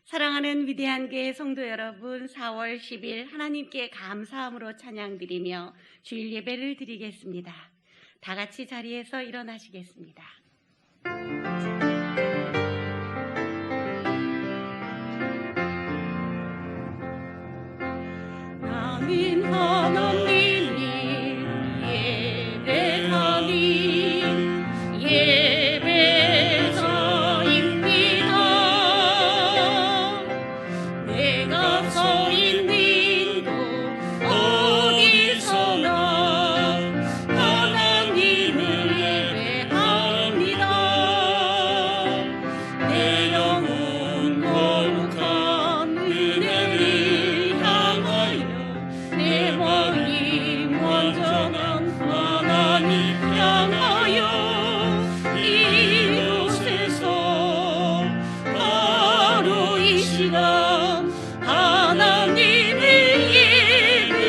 사랑하는 위대한 교회 성도 여러분, 4월 10일 하나님께 감사함으로 찬양드리며 주일 예배를 드리겠습니다. 다 같이 자리에서 일어나시겠습니다. 나는 하나님을 예배하니 예배자입니다. 내가 서 있는 곳 어디서나 하나님을 예배합니다. 내 영혼 거룩한 은혜를 향하여 내 마음 완전한 하나님 향하여 이곳에서 바로 이 시간 하나님을 예배합니다.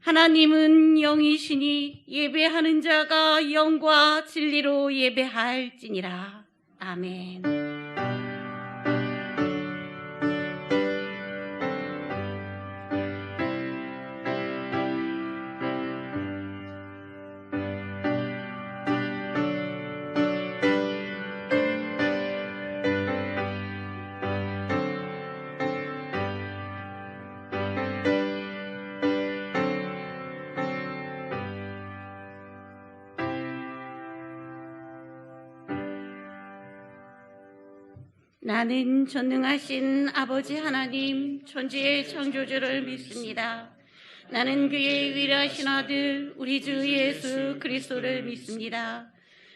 하나님은 영이시니 예배하는 자가 영과 진리로 예배할지니라. 아멘. 나는 전능하신 아버지 하나님 천지의 창조주를 믿습니다. 나는 그의 위대하신 아들 우리 주 예수 그리스도를 믿습니다.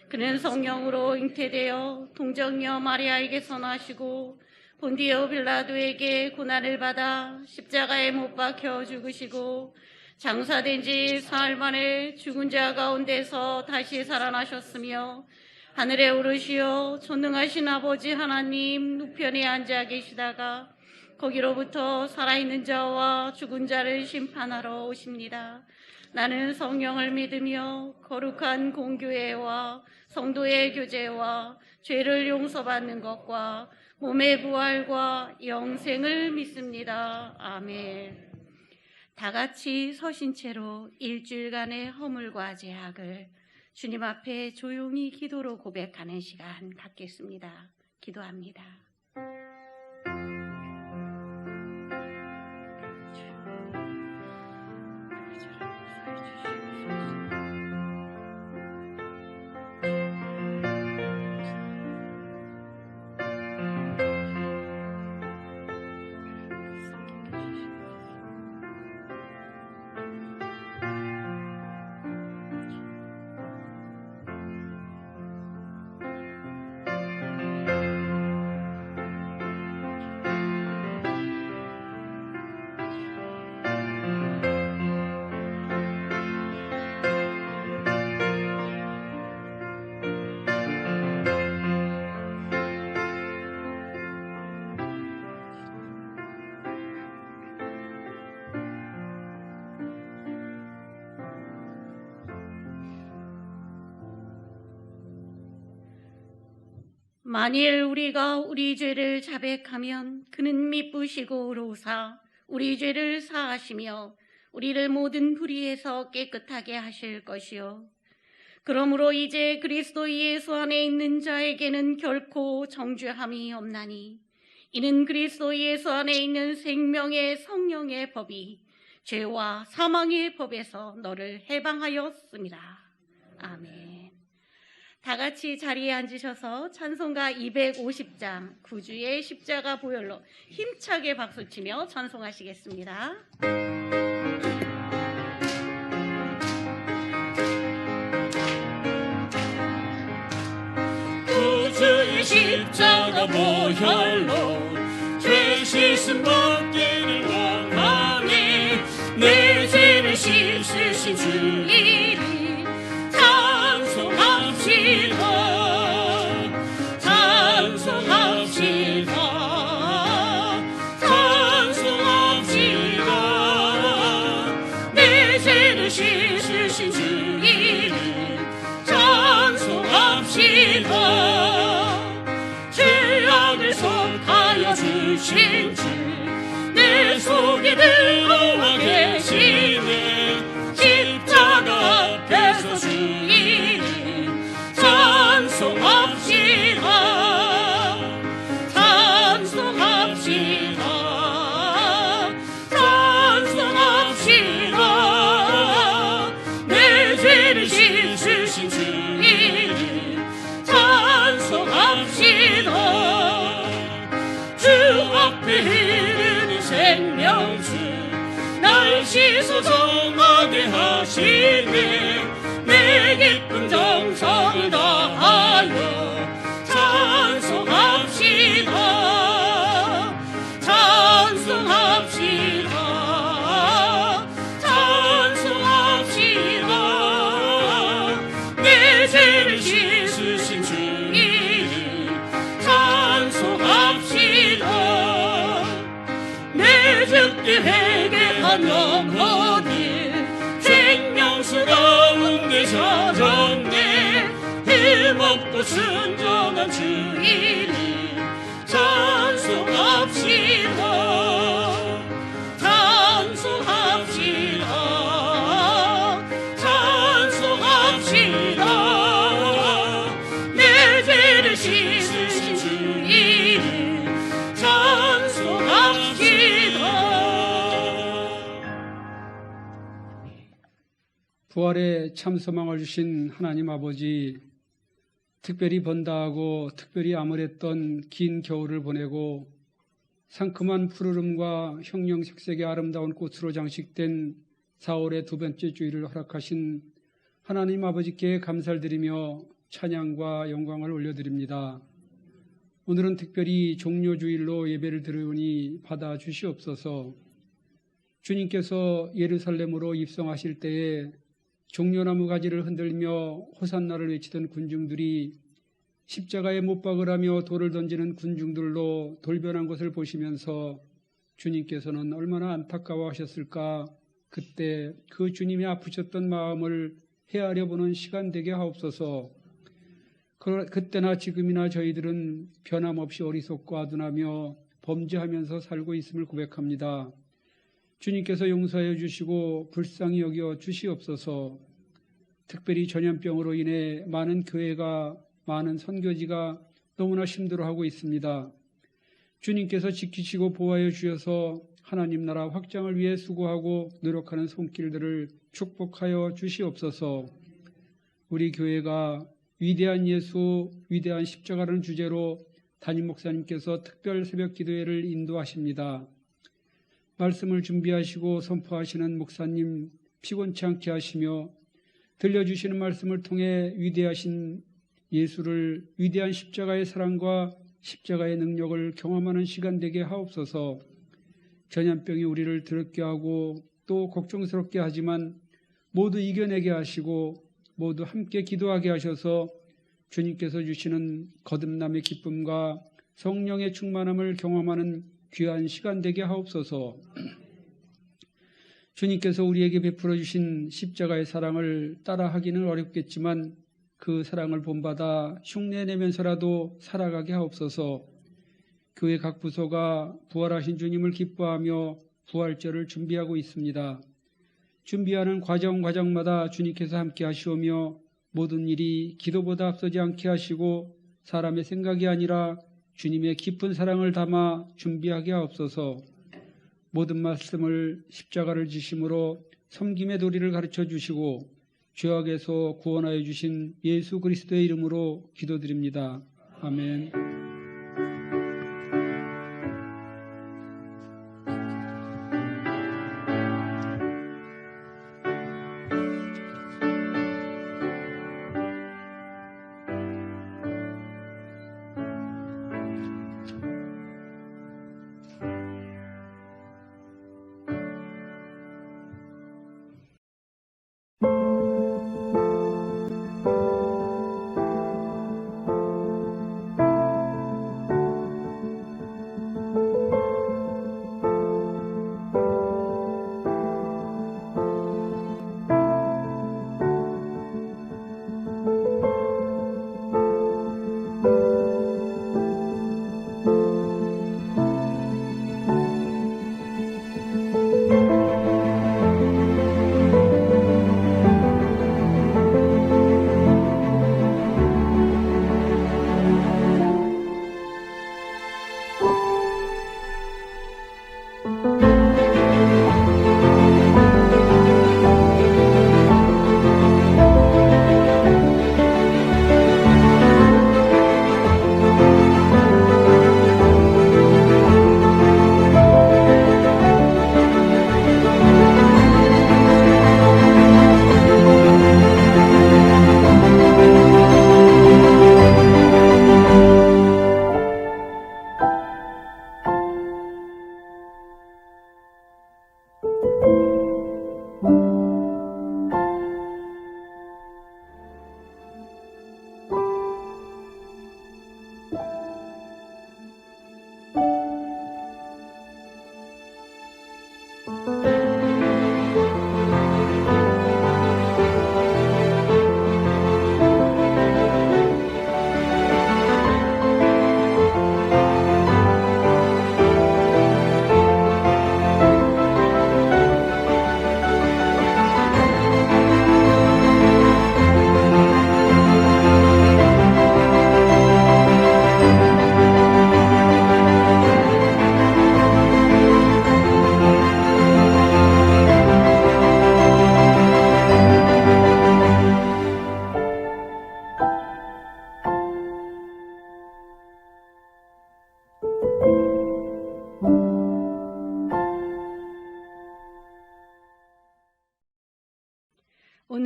그는 성령으로 잉태되어 동정녀 마리아에게서 나시고 본디오 빌라도에게 고난을 받아 십자가에 못 박혀 죽으시고 장사된 지 사흘 만에 죽은 자 가운데서 다시 살아나셨으며 하늘에 오르시어 전능하신 아버지 하나님 우편에 앉아 계시다가 거기로부터 살아있는 자와 죽은 자를 심판하러 오십니다. 나는 성령을 믿으며 거룩한 공교회와 성도의 교제와 죄를 용서받는 것과 몸의 부활과 영생을 믿습니다. 아멘. 다 같이 서신 채로 일주일간의 허물과 죄악을 주님 앞에 조용히 기도로 고백하는 시간 갖겠습니다. 기도합니다. 만일 우리가 우리 죄를 자백하면 그는 미쁘시고 의로우사 우리 죄를 사하시며 우리를 모든 불의에서 깨끗하게 하실 것이요 그러므로 이제 그리스도 예수 안에 있는 자에게는 결코 정죄함이 없나니 이는 그리스도 예수 안에 있는 생명의 성령의 법이 죄와 사망의 법에서 너를 해방하였습니다. 아멘. 다 같이 자리에 앉으셔서 찬송가 250장 구주의 십자가 보혈로 힘차게 박수치며 찬송하시겠습니다. 구주의 십자가 보혈로 죄 씻음 받기를 원하니 내 죄를 씻으신 주 이름 찬송합시다. 내 죄를 씻으신 주 이름 찬송합시다. 주신 주 내 속에 들어와 계시네. 십자가 앞에서 주 이름 찬송합시다. 찬송합시다. 찬송합시다. 내 죄를 씻으신 주 이름 찬송합시다. 주 앞에 흐르는 생명수 날 씻어 정하게 하시네. 내 기쁜 정성을 다하여 찬송합시다. 찬송합시다. 찬송합시다. 내 죄를 씻으신 주 이름 찬송합시다. 내 죽게 회개한 영혼이 생명수 가운데 찾았네. 힘없고 순종한 주 이름 찬송합시다. 찬송합시다. 찬송합시다. 내 죄를 씻으신 주 이름 찬송합시다. 부활의 참 소망을 주신 하나님 아버지, 특별히 번다하고 특별히 암울했던 긴 겨울을 보내고 상큼한 푸르름과 형형색색의 아름다운 꽃으로 장식된 4월의 두 번째 주일을 허락하신 하나님 아버지께 감사를 드리며 찬양과 영광을 올려드립니다. 오늘은 특별히 종료주일로 예배를 드리오니 받아 주시옵소서. 주님께서 예루살렘으로 입성하실 때에 종려나무 가지를 흔들며 호산나를 외치던 군중들이 십자가에 못 박으라며 돌을 던지는 군중들로 돌변한 것을 보시면서 주님께서는 얼마나 안타까워하셨을까. 그때 그 주님이 아프셨던 마음을 헤아려 보는 시간 되게 하옵소서. 그때나 지금이나 저희들은 변함없이 어리석고 아둔하며 범죄하면서 살고 있음을 고백합니다. 주님께서 용서해 주시고 불쌍히 여겨 주시옵소서. 특별히 전염병으로 인해 많은 교회가, 많은 선교지가 너무나 힘들어하고 있습니다. 주님께서 지키시고 보호하여 주셔서 하나님 나라 확장을 위해 수고하고 노력하는 손길들을 축복하여 주시옵소서. 우리 교회가 위대한 예수, 위대한 십자가라는 주제로 담임 목사님께서 특별 새벽 기도회를 인도하십니다. 말씀을 준비하시고 선포하시는 목사님 피곤치 않게 하시며 들려주시는 말씀을 통해 위대하신 예수를, 위대한 십자가의 사랑과 십자가의 능력을 경험하는 시간 되게 하옵소서. 전염병이 우리를 더럽게 하고 또 걱정스럽게 하지만 모두 이겨내게 하시고 모두 함께 기도하게 하셔서 주님께서 주시는 거듭남의 기쁨과 성령의 충만함을 경험하는 귀한 시간 되게 하옵소서. 주님께서 우리에게 베풀어 주신 십자가의 사랑을 따라하기는 어렵겠지만 그 사랑을 본받아 흉내내면서라도 살아가게 하옵소서. 교회 각 부서가 부활하신 주님을 기뻐하며 부활절을 준비하고 있습니다. 준비하는 과정마다 주님께서 함께 하시오며 모든 일이 기도보다 앞서지 않게 하시고 사람의 생각이 아니라 주님의 깊은 사랑을 담아 준비하게 하옵소서. 모든 말씀을 십자가를 지심으로 섬김의 도리를 가르쳐 주시고 죄악에서 구원하여 주신 예수 그리스도의 이름으로 기도드립니다. 아멘.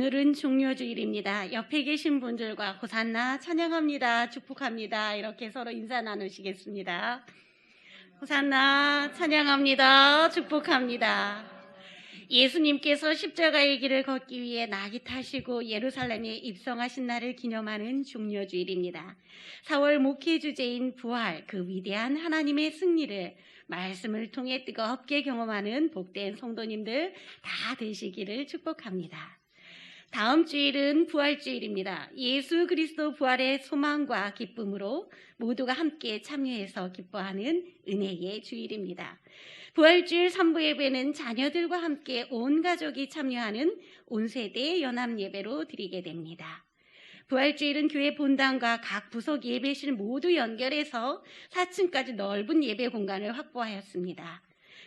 오늘은 종료주일입니다. 옆에 계신 분들과 호산나 찬양합니다. 축복합니다. 이렇게 서로 인사 나누시겠습니다. 호산나 찬양합니다. 축복합니다. 예수님께서 십자가의 길을 걷기 위해 낙이 타시고 예루살렘에 입성하신 날을 기념하는 종료주일입니다. 4월 목회 주제인 부활, 그 위대한 하나님의 승리를 말씀을 통해 뜨겁게 경험하는 복된 성도님들 다 되시기를 축복합니다. 다음 주일은 부활주일입니다. 예수 그리스도 부활의 소망과 기쁨으로 모두가 함께 참여해서 기뻐하는 은혜의 주일입니다. 부활주일 3부 예배는 자녀들과 함께 온 가족이 참여하는 온세대 연합예배로 드리게 됩니다. 부활주일은 교회 본당과 각 부속 예배실 모두 연결해서 4층까지 넓은 예배 공간을 확보하였습니다.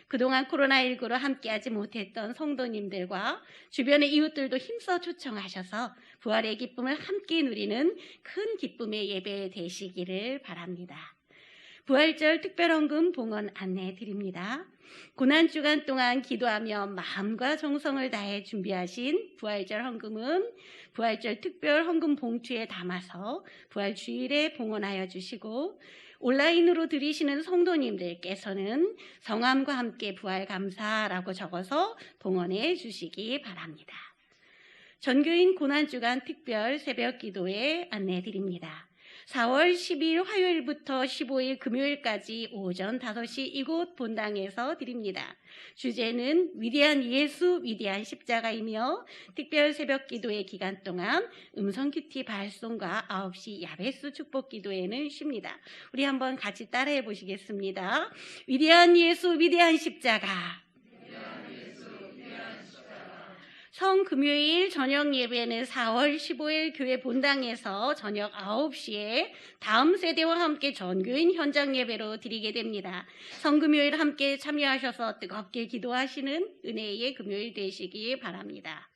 그동안 코로나19로 함께하지 못했던 성도님들과 주변의 이웃들도 힘써 초청하셔서 부활의 기쁨을 함께 누리는 큰 기쁨의 예배 되시기를 바랍니다. 부활절 특별헌금 봉헌 안내 드립니다. 고난주간 동안 기도하며 마음과 정성을 다해 준비하신 부활절 헌금은 부활절 특별 헌금 봉투에 담아서 부활주일에 봉헌하여 주시고, 온라인으로 드리시는 성도님들께서는 성함과 함께 부활 감사라고 적어서 봉헌해 주시기 바랍니다. 전교인 고난주간 특별 새벽 기도회 안내 드립니다. 4월 12일 화요일부터 15일 금요일까지 오전 5시 이곳 본당에서 드립니다. 주제는 위대한 예수, 위대한 십자가이며 특별 새벽 기도회 기간 동안 음성 큐티 발송과 9시 야베수 축복 기도회는 쉽니다. 우리 한번 같이 따라해 보시겠습니다. 위대한 예수, 위대한 십자가. 성금요일 저녁 예배는 4월 15일 교회 본당에서 저녁 9시에 다음 세대와 함께 전교인 현장 예배로 드리게 됩니다. 성금요일 함께 참여하셔서 뜨겁게 기도하시는 은혜의 금요일 되시기 바랍니다.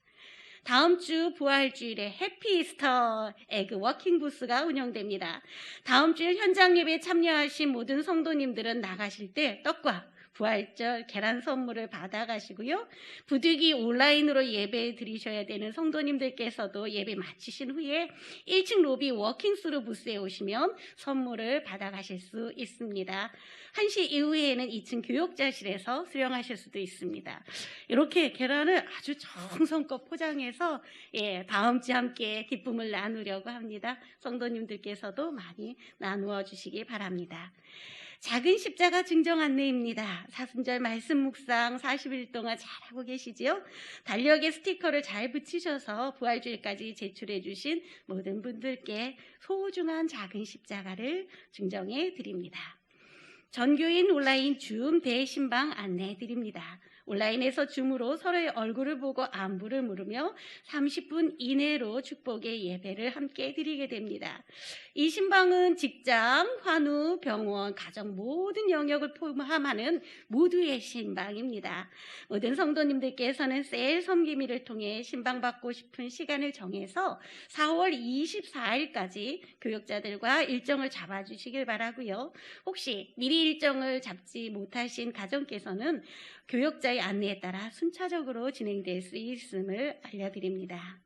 다음 주 부활주일에 해피 이스터 에그 워킹 부스가 운영됩니다. 다음 주일 현장 예배에 참여하신 모든 성도님들은 나가실 때 떡과 부활절 계란 선물을 받아가시고요. 부득이 온라인으로 예배 드리셔야 되는 성도님들께서도 예배 마치신 후에 1층 로비 워킹스루 부스에 오시면 선물을 받아가실 수 있습니다. 1시 이후에는 2층 교육자실에서 수령하실 수도 있습니다. 이렇게 계란을 아주 정성껏 포장해서 다음 주에 함께 기쁨을 나누려고 합니다. 성도님들께서도 많이 나누어 주시기 바랍니다. 작은 십자가 증정 안내입니다. 사순절 말씀 묵상 40일 동안 잘하고 계시지요? 달력에 스티커를 잘 붙이셔서 부활주일까지 제출해 주신 모든 분들께 소중한 작은 십자가를 증정해 드립니다. 전교인 온라인 줌 대신방 안내 드립니다. 온라인에서 줌으로 서로의 얼굴을 보고 안부를 물으며 30분 이내로 축복의 예배를 함께 드리게 됩니다. 이 신방은 직장, 환우, 병원, 가정 모든 영역을 포함하는 모두의 신방입니다. 모든 성도님들께서는 셀 섬기미를 통해 신방받고 싶은 시간을 정해서 4월 24일까지 교육자들과 일정을 잡아주시길 바라고요. 혹시 미리 일정을 잡지 못하신 가정께서는 교육자의 안내에 따라 순차적으로 진행될 수 있음을 알려드립니다.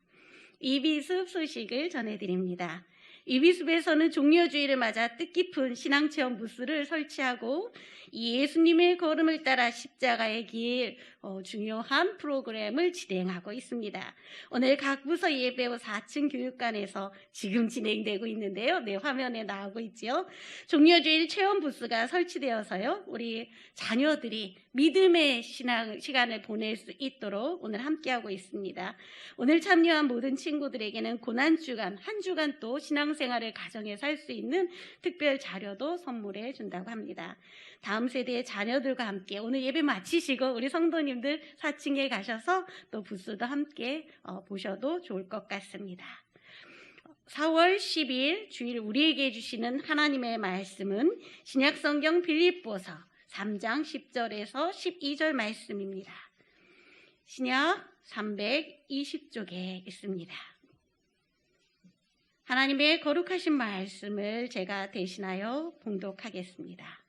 이비숲 소식을 전해드립니다. 이비숲에서는 종료주일을 맞아 뜻깊은 신앙체험 부스를 설치하고 예수님의 걸음을 따라 십자가의 길 중요한 프로그램을 진행하고 있습니다. 오늘 각 부서 예배 후 4층 교육관에서 지금 진행되고 있는데요. 화면에 나오고 있죠. 종료주일 체험 부스가 설치되어서요. 우리 자녀들이 믿음의 시간을 보낼 수 있도록 오늘 함께하고 있습니다. 오늘 참여한 모든 친구들에게는 고난주간, 한 주간 또 신앙생활을 가정에서 할 수 있는 특별 자료도 선물해 준다고 합니다. 다음 세대의 자녀들과 함께 오늘 예배 마치시고 우리 성도님들 4층에 가셔서 또 부스도 함께 보셔도 좋을 것 같습니다. 4월 10일 주일 우리에게 주시는 하나님의 말씀은 신약성경 빌립보서 3장 10절에서 12절 말씀입니다. 신약 320쪽에 있습니다. 하나님의 거룩하신 말씀을 제가 대신하여 봉독하겠습니다.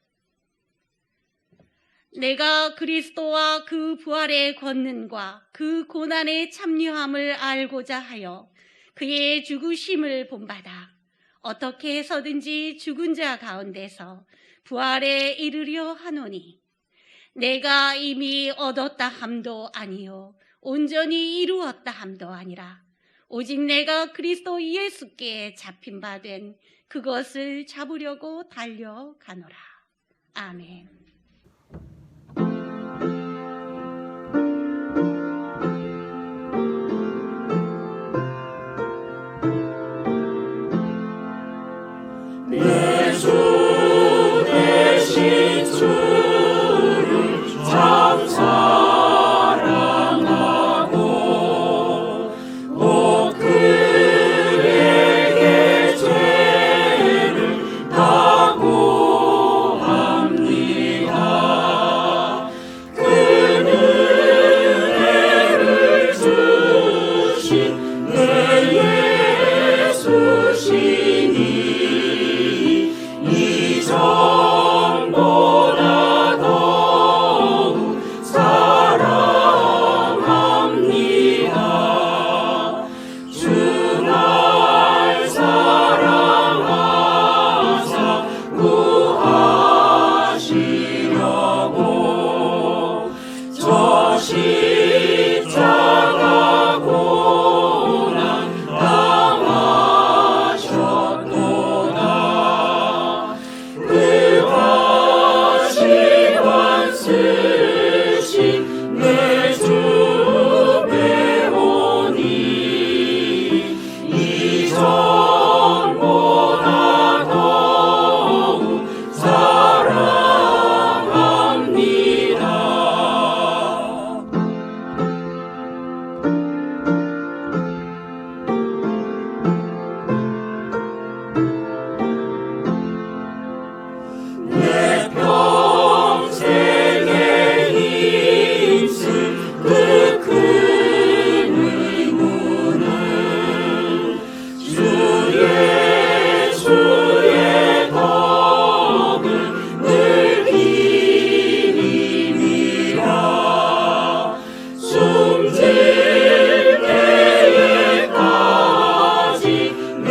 내가 그리스도와 그 부활의 권능과 그 고난의 참여함을 알고자 하여 그의 죽으심을 본받아 어떻게 해서든지 죽은 자 가운데서 부활에 이르려 하노니 내가 이미 얻었다 함도 아니요 온전히 이루었다 함도 아니라 오직 내가 그리스도 예수께 잡힌 바 된 그것을 잡으려고 달려가노라. 아멘. 내 주 대신 주를 참 사랑하고 곧 그에게 죄를 다고 합니다. 그 은혜를 주신 내 예수시니 이전보다 더욱 사랑합니다. 주 날 사랑하사 구하시려고 저 십자가 고난 당하셨도다. 그 가시관 쓰신 내 주 배우니 이전보다 더욱 사랑합니다. 내 평생에 힘쓴 그 큰 의무는 주 예수의 덕을 늘 기림이라. 숨질 때에까지 내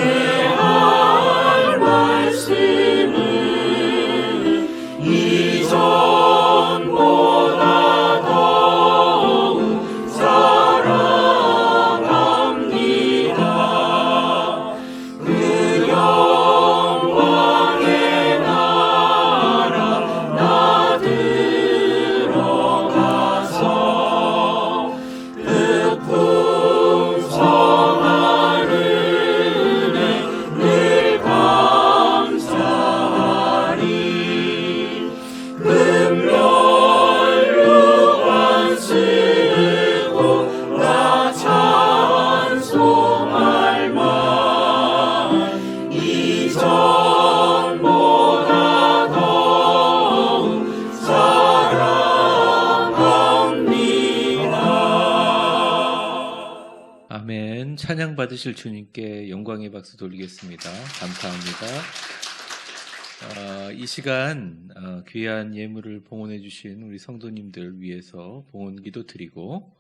할 말씀은 이전보다 더욱 사랑합니다. 그 영광의 나라 나 들어가서 그 풍성한 은혜 늘 감사하리. 금멸류관 쓰고 나 찬송할 만 이전보다 더욱 사랑합니다. 아멘. 찬양 받으실 주님께 영광의 박수 돌리겠습니다. 감사합니다. 이 시간 귀한 예물을 봉헌해 주신 우리 성도님들 위해서 봉헌기도 드리고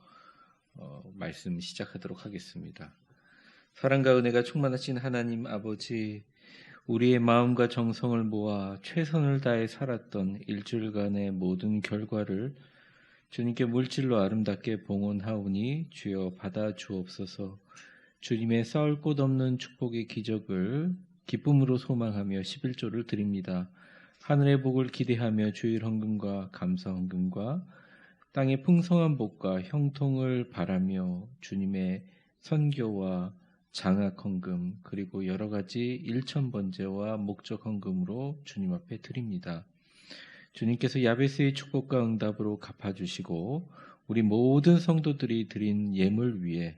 말씀 시작하도록 하겠습니다. 사랑과 은혜가 충만하신 하나님 아버지, 우리의 마음과 정성을 모아 최선을 다해 살았던 일주일간의 모든 결과를 주님께 물질로 아름답게 봉헌하오니 주여 받아 주옵소서. 주님의 쌓을 곳 없는 축복의 기적을 기쁨으로 소망하며 11조를 드립니다. 하늘의 복을 기대하며 주일 헌금과 감사 헌금과 땅의 풍성한 복과 형통을 바라며 주님의 선교와 장학 헌금 그리고 여러 가지 일천 번제와 목적 헌금으로 주님 앞에 드립니다. 주님께서 야베스의 축복과 응답으로 갚아주시고 우리 모든 성도들이 드린 예물 위에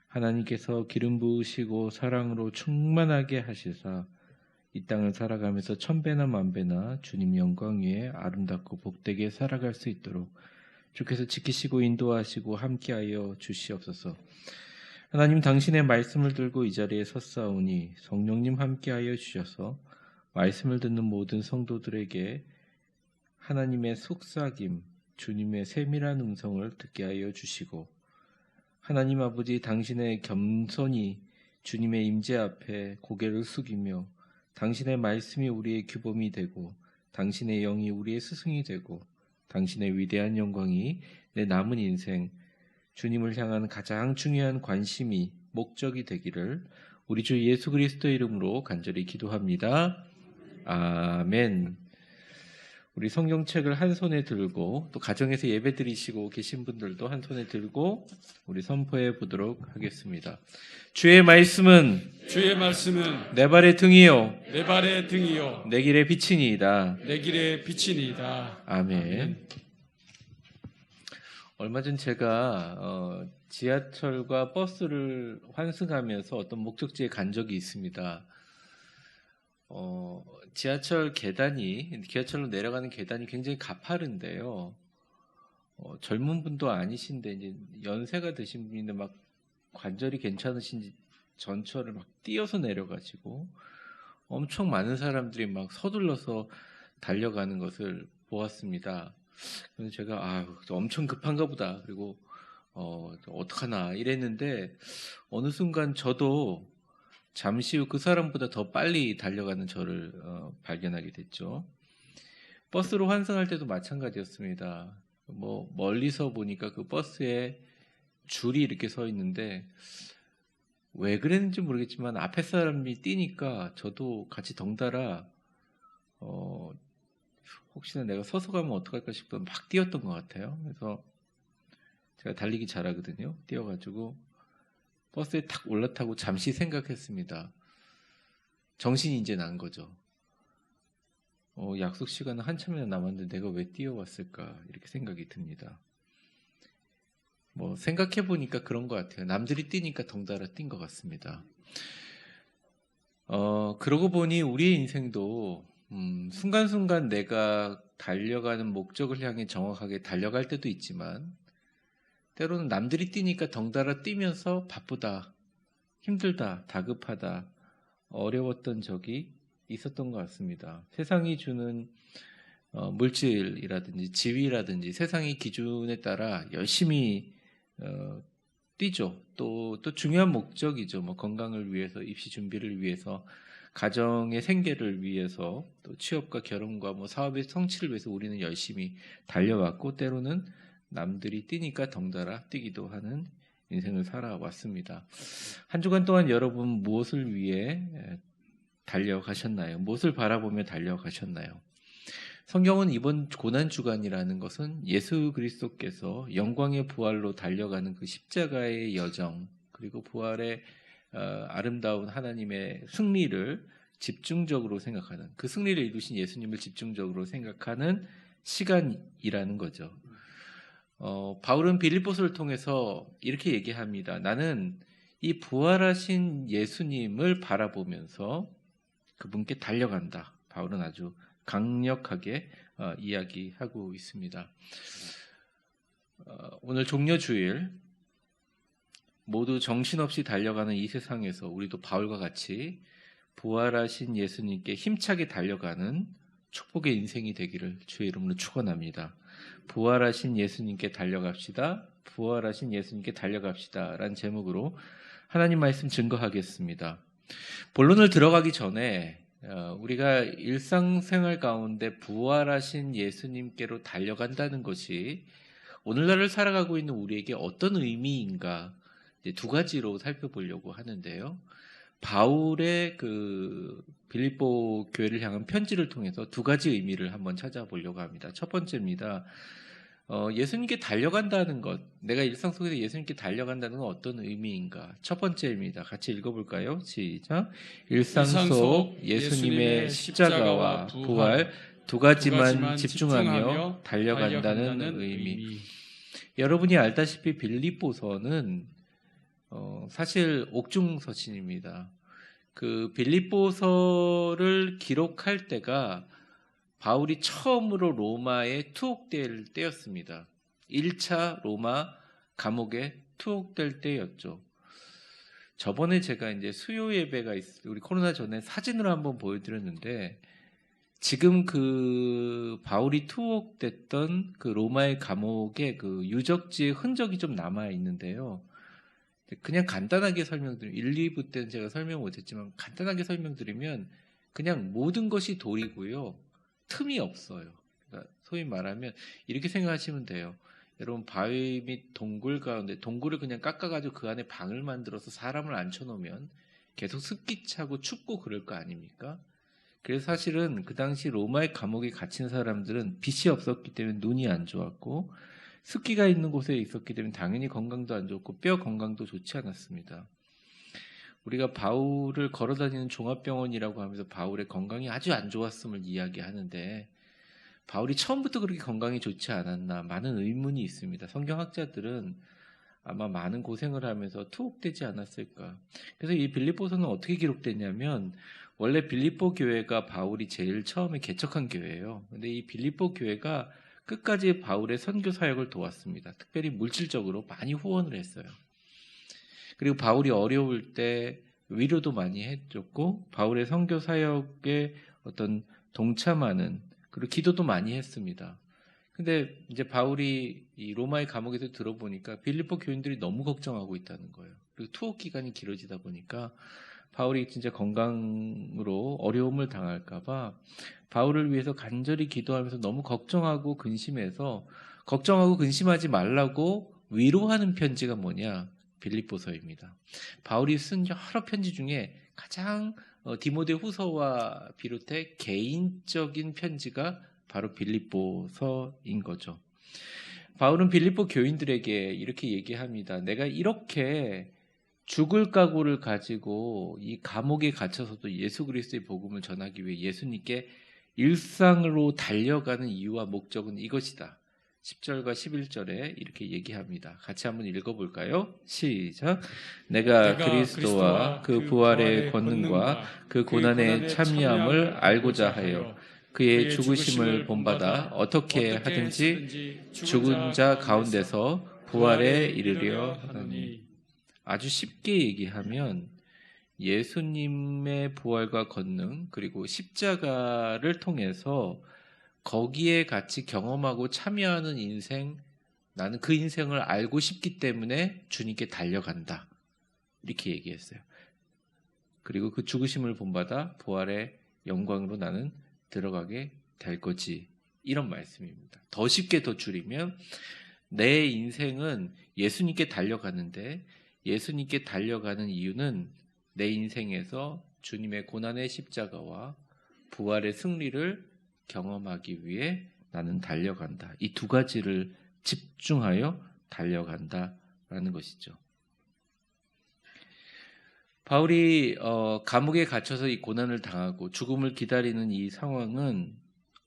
하나님께서 기름 부으시고 사랑으로 충만하게 하시사 이 땅을 살아가면서 천배나 만배나 주님 영광 위에 아름답고 복되게 살아갈 수 있도록 주께서 지키시고 인도하시고 함께하여 주시옵소서. 하나님, 당신의 말씀을 들고 이 자리에 섰사오니 성령님 함께하여 주셔서 말씀을 듣는 모든 성도들에게 하나님의 속삭임, 주님의 세밀한 음성을 듣게 하여 주시고 하나님 아버지 당신의 겸손히 주님의 임재 앞에 고개를 숙이며 당신의 말씀이 우리의 규범이 되고 당신의 영이 우리의 스승이 되고 당신의 위대한 영광이 내 남은 인생 주님을 향한 가장 중요한 관심이 목적이 되기를 우리 주 예수 그리스도의 이름으로 간절히 기도합니다. 아멘. 우리 성경책을 한 손에 들고 또 가정에서 예배 드리시고 계신 분들도 한 손에 들고 우리 선포해 보도록 하겠습니다. 주의 말씀은 내 발의 등이요 내 발의 등이요 내 길의 빛이니이다. 내 길의 빛이니이다. 아멘. 얼마 전 제가 지하철과 버스를 환승하면서 어떤 목적지에 간 적이 있습니다. 지하철로 내려가는 계단이 굉장히 가파른데요. 젊은 분도 아니신데 이제 연세가 드신 분인데 막 관절이 괜찮으신지 전철을 막 뛰어서 내려가지고 엄청 많은 사람들이 막 서둘러서 달려가는 것을 보았습니다. 그래서 제가 엄청 급한가 보다. 그리고 어떡하나 이랬는데 어느 순간 저도 잠시 후 그 사람보다 더 빨리 달려가는 저를 발견하게 됐죠. 버스로 환승할 때도 마찬가지였습니다. 멀리서 보니까 그 버스에 줄이 이렇게 서 있는데 왜 그랬는지 모르겠지만 앞에 사람이 뛰니까 저도 같이 덩달아 혹시나 내가 서서 가면 어떡할까 싶어 막 뛰었던 것 같아요. 그래서 제가 달리기 잘하거든요. 뛰어가지고 버스에 탁 올라타고 잠시 생각했습니다. 정신이 이제 난 거죠. 약속 시간은 한참이나 남았는데 내가 왜 뛰어왔을까 이렇게 생각이 듭니다. 생각해 보니까 그런 것 같아요. 남들이 뛰니까 덩달아 뛴 것 같습니다. 그러고 보니 우리의 인생도 순간순간 내가 달려가는 목적을 향해 정확하게 달려갈 때도 있지만 때로는 남들이 뛰니까 덩달아 뛰면서 바쁘다, 힘들다, 다급하다, 어려웠던 적이 있었던 것 같습니다. 세상이 주는 물질이라든지 지위라든지 세상의 기준에 따라 열심히 뛰죠. 또 중요한 목적이죠. 건강을 위해서, 입시 준비를 위해서, 가정의 생계를 위해서, 또 취업과 결혼과 사업의 성취를 위해서 우리는 열심히 달려왔고 때로는 남들이 뛰니까 덩달아 뛰기도 하는 인생을 살아왔습니다. 한 주간 동안 여러분 무엇을 위해 달려가셨나요? 무엇을 바라보며 달려가셨나요? 성경은 이번 고난주간이라는 것은 예수 그리스도께서 영광의 부활로 달려가는 그 십자가의 여정 그리고 부활의 아름다운 하나님의 승리를 집중적으로 생각하는 그 승리를 이루신 예수님을 집중적으로 생각하는 시간이라는 거죠. 바울은 빌립보서를 통해서 이렇게 얘기합니다. 나는 이 부활하신 예수님을 바라보면서 그분께 달려간다. 바울은 아주 강력하게 이야기하고 있습니다. 오늘 종려주일 모두 정신없이 달려가는 이 세상에서 우리도 바울과 같이 부활하신 예수님께 힘차게 달려가는 축복의 인생이 되기를 주의 이름으로 축원합니다. 부활하신 예수님께 달려갑시다. 부활하신 예수님께 달려갑시다. 라는 제목으로 하나님 말씀 증거하겠습니다. 본론을 들어가기 전에 우리가 일상생활 가운데 부활하신 예수님께로 달려간다는 것이 오늘날을 살아가고 있는 우리에게 어떤 의미인가 두 가지로 살펴보려고 하는데요. 바울의 그 빌립보 교회를 향한 편지를 통해서 두 가지 의미를 한번 찾아보려고 합니다. 첫 번째입니다. 예수님께 달려간다는 것, 내가 일상 속에서 예수님께 달려간다는 건 어떤 의미인가? 첫 번째입니다. 같이 읽어볼까요? 시작. 일상 속 예수님의 십자가와 부활 두 가지만 집중하며 달려간다는 의미. 여러분이 알다시피 빌립보서는 사실 옥중서신입니다. 그 빌립보서를 기록할 때가 바울이 처음으로 로마에 투옥될 때였습니다. 1차 로마 감옥에 투옥될 때였죠. 저번에 제가 이제 수요 예배가 우리 코로나 전에 사진으로 한번 보여드렸는데 지금 그 바울이 투옥됐던 그 로마의 감옥의 그 유적지의 흔적이 좀 남아 있는데요. 그냥 간단하게 설명드리면 1, 2부 때는 제가 설명 못했지만 간단하게 설명드리면 그냥 모든 것이 돌이고요. 틈이 없어요. 그러니까 소위 말하면 이렇게 생각하시면 돼요. 여러분 바위 및 동굴 가운데 동굴을 그냥 깎아가지고 그 안에 방을 만들어서 사람을 앉혀놓으면 계속 습기 차고 춥고 그럴 거 아닙니까? 그래서 사실은 그 당시 로마의 감옥에 갇힌 사람들은 빛이 없었기 때문에 눈이 안 좋았고 습기가 있는 곳에 있었기 때문에 당연히 건강도 안 좋고 뼈 건강도 좋지 않았습니다. 우리가 바울을 걸어다니는 종합병원이라고 하면서 바울의 건강이 아주 안 좋았음을 이야기하는데 바울이 처음부터 그렇게 건강이 좋지 않았나 많은 의문이 있습니다. 성경학자들은 아마 많은 고생을 하면서 투옥되지 않았을까. 그래서 이 빌립보서는 어떻게 기록됐냐면 원래 빌립보 교회가 바울이 제일 처음에 개척한 교회예요. 근데 이 빌립보 교회가 끝까지 바울의 선교 사역을 도왔습니다. 특별히 물질적으로 많이 후원을 했어요. 그리고 바울이 어려울 때 위로도 많이 해줬고 바울의 선교 사역에 어떤 동참하는 그리고 기도도 많이 했습니다. 근데 이제 바울이 이 로마의 감옥에서 들어보니까 빌립보 교인들이 너무 걱정하고 있다는 거예요. 그리고 투옥 기간이 길어지다 보니까 바울이 진짜 건강으로 어려움을 당할까봐 바울을 위해서 간절히 기도하면서 너무 걱정하고 근심해서 걱정하고 근심하지 말라고 위로하는 편지가 뭐냐? 빌립보서입니다. 바울이 쓴 여러 편지 중에 가장 디모데 후서와 비롯해 개인적인 편지가 바로 빌립보서인 거죠. 바울은 빌립보 교인들에게 이렇게 얘기합니다. 내가 이렇게 죽을 각오를 가지고 이 감옥에 갇혀서도 예수 그리스도의 복음을 전하기 위해 예수님께 일상으로 달려가는 이유와 목적은 이것이다. 10절과 11절에 이렇게 얘기합니다. 같이 한번 읽어볼까요? 시작. 내가 그리스도와 그 부활의 권능과 그 고난의 참여함을 알고자 하여 그의 죽으심을 본받아 어떻게 하든지 죽은 자 가운데서 부활에 이르려 하노니. 아주 쉽게 얘기하면 예수님의 부활과 권능 그리고 십자가를 통해서 거기에 같이 경험하고 참여하는 인생, 나는 그 인생을 알고 싶기 때문에 주님께 달려간다. 이렇게 얘기했어요. 그리고 그 죽으심을 본받아 부활의 영광으로 나는 들어가게 될 거지. 이런 말씀입니다. 더 쉽게 더 줄이면 내 인생은 예수님께 달려가는데 예수님께 달려가는 이유는 내 인생에서 주님의 고난의 십자가와 부활의 승리를 경험하기 위해 나는 달려간다. 이 두 가지를 집중하여 달려간다라는 것이죠. 바울이 감옥에 갇혀서 이 고난을 당하고 죽음을 기다리는 이 상황은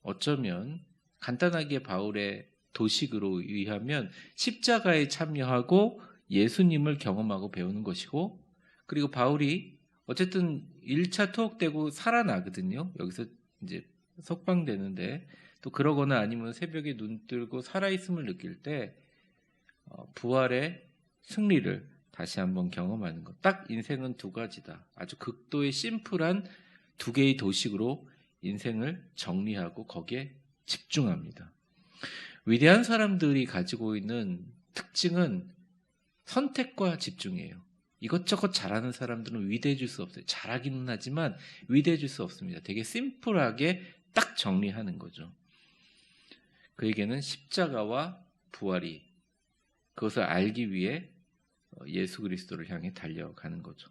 어쩌면 간단하게 바울의 도식으로 의하면 십자가에 참여하고 예수님을 경험하고 배우는 것이고 그리고 바울이 어쨌든 1차 투옥되고 살아나거든요. 여기서 이제 석방되는데 또 그러거나 아니면 새벽에 눈 뜨고 살아있음을 느낄 때 부활의 승리를 다시 한번 경험하는 것. 딱 인생은 두 가지다. 아주 극도의 심플한 두 개의 도식으로 인생을 정리하고 거기에 집중합니다. 위대한 사람들이 가지고 있는 특징은 선택과 집중이에요. 이것저것 잘하는 사람들은 위대해질 수 없어요. 잘하기는 하지만 위대해질 수 없습니다. 되게 심플하게 딱 정리하는 거죠. 그에게는 십자가와 부활이 그것을 알기 위해 예수 그리스도를 향해 달려가는 거죠.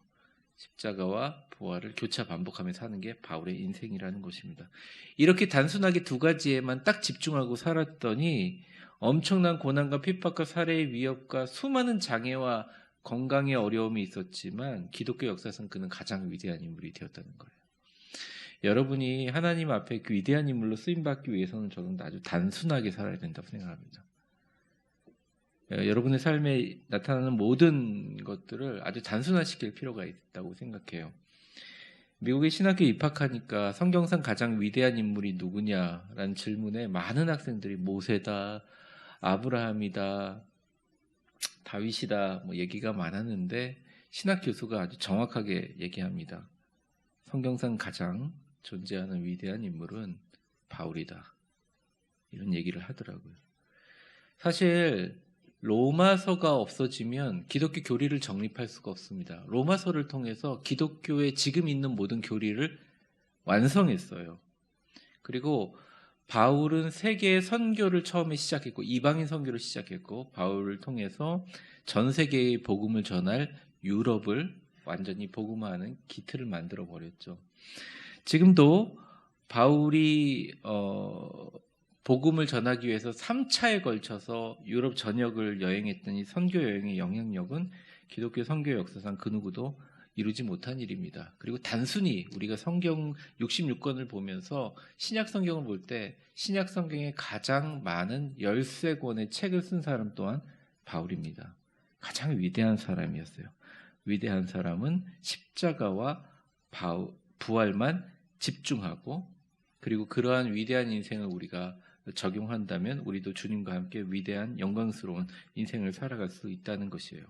십자가와 부활을 교차 반복하며 사는 게 바울의 인생이라는 것입니다. 이렇게 단순하게 두 가지에만 딱 집중하고 살았더니 엄청난 고난과 핍박과 살해의 위협과 수많은 장애와 건강의 어려움이 있었지만 기독교 역사상 그는 가장 위대한 인물이 되었다는 거예요. 여러분이 하나님 앞에 그 위대한 인물로 쓰임받기 위해서는 저는 아주 단순하게 살아야 된다고 생각합니다. 여러분의 삶에 나타나는 모든 것들을 아주 단순화시킬 필요가 있다고 생각해요. 미국에 신학교 입학하니까 성경상 가장 위대한 인물이 누구냐라는 질문에 많은 학생들이 모세다, 아브라함이다, 다윗이다 뭐 얘기가 많았는데 신학 교수가 아주 정확하게 얘기합니다. 성경상 가장 존재하는 위대한 인물은 바울이다. 이런 얘기를 하더라고요. 사실 로마서가 없어지면 기독교 교리를 정립할 수가 없습니다. 로마서를 통해서 기독교의 지금 있는 모든 교리를 완성했어요. 그리고 바울은 세계의 선교를 처음에 시작했고 이방인 선교를 시작했고 바울을 통해서 전 세계의 복음을 전할 유럽을 완전히 복음화하는 기틀을 만들어 버렸죠. 지금도 바울이 복음을 전하기 위해서 3차에 걸쳐서 유럽 전역을 여행했던 이 선교 여행의 영향력은 기독교 선교 역사상 그 누구도 이루지 못한 일입니다. 그리고 단순히 우리가 성경 66권을 보면서 신약 성경을 볼 때 신약 성경에 가장 많은 13권의 책을 쓴 사람 또한 바울입니다. 가장 위대한 사람이었어요. 위대한 사람은 십자가와 부활만 집중하고 그리고 그러한 위대한 인생을 우리가 적용한다면 우리도 주님과 함께 위대한 영광스러운 인생을 살아갈 수 있다는 것이에요.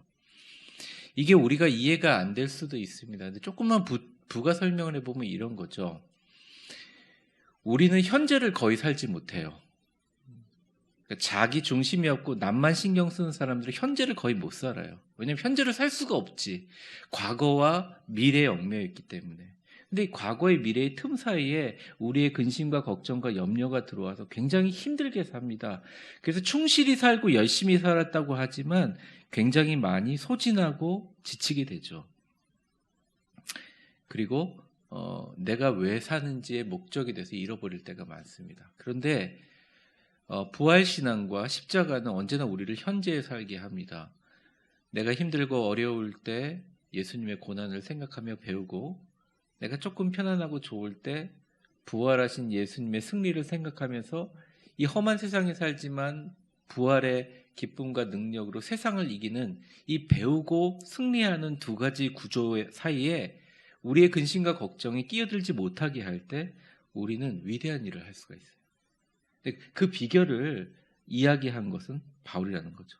이게 우리가 이해가 안 될 수도 있습니다. 근데 조금만 부가 설명을 해보면 이런 거죠. 우리는 현재를 거의 살지 못해요. 그러니까 자기 중심이 없고 남만 신경 쓰는 사람들은 현재를 거의 못 살아요. 왜냐하면 현재를 살 수가 없지. 과거와 미래에 얽매여 있기 때문에. 근데 이 과거의 미래의 틈 사이에 우리의 근심과 걱정과 염려가 들어와서 굉장히 힘들게 삽니다. 그래서 충실히 살고 열심히 살았다고 하지만 굉장히 많이 소진하고 지치게 되죠. 그리고 내가 왜 사는지의 목적에 대해서 잃어버릴 때가 많습니다. 그런데 부활신앙과 십자가는 언제나 우리를 현재에 살게 합니다. 내가 힘들고 어려울 때 예수님의 고난을 생각하며 배우고 내가 조금 편안하고 좋을 때 부활하신 예수님의 승리를 생각하면서 이 험한 세상에 살지만 부활의 기쁨과 능력으로 세상을 이기는 이 배우고 승리하는 두 가지 구조 사이에 우리의 근심과 걱정이 끼어들지 못하게 할 때 우리는 위대한 일을 할 수가 있어요. 근데 그 비결을 이야기한 것은 바울이라는 거죠.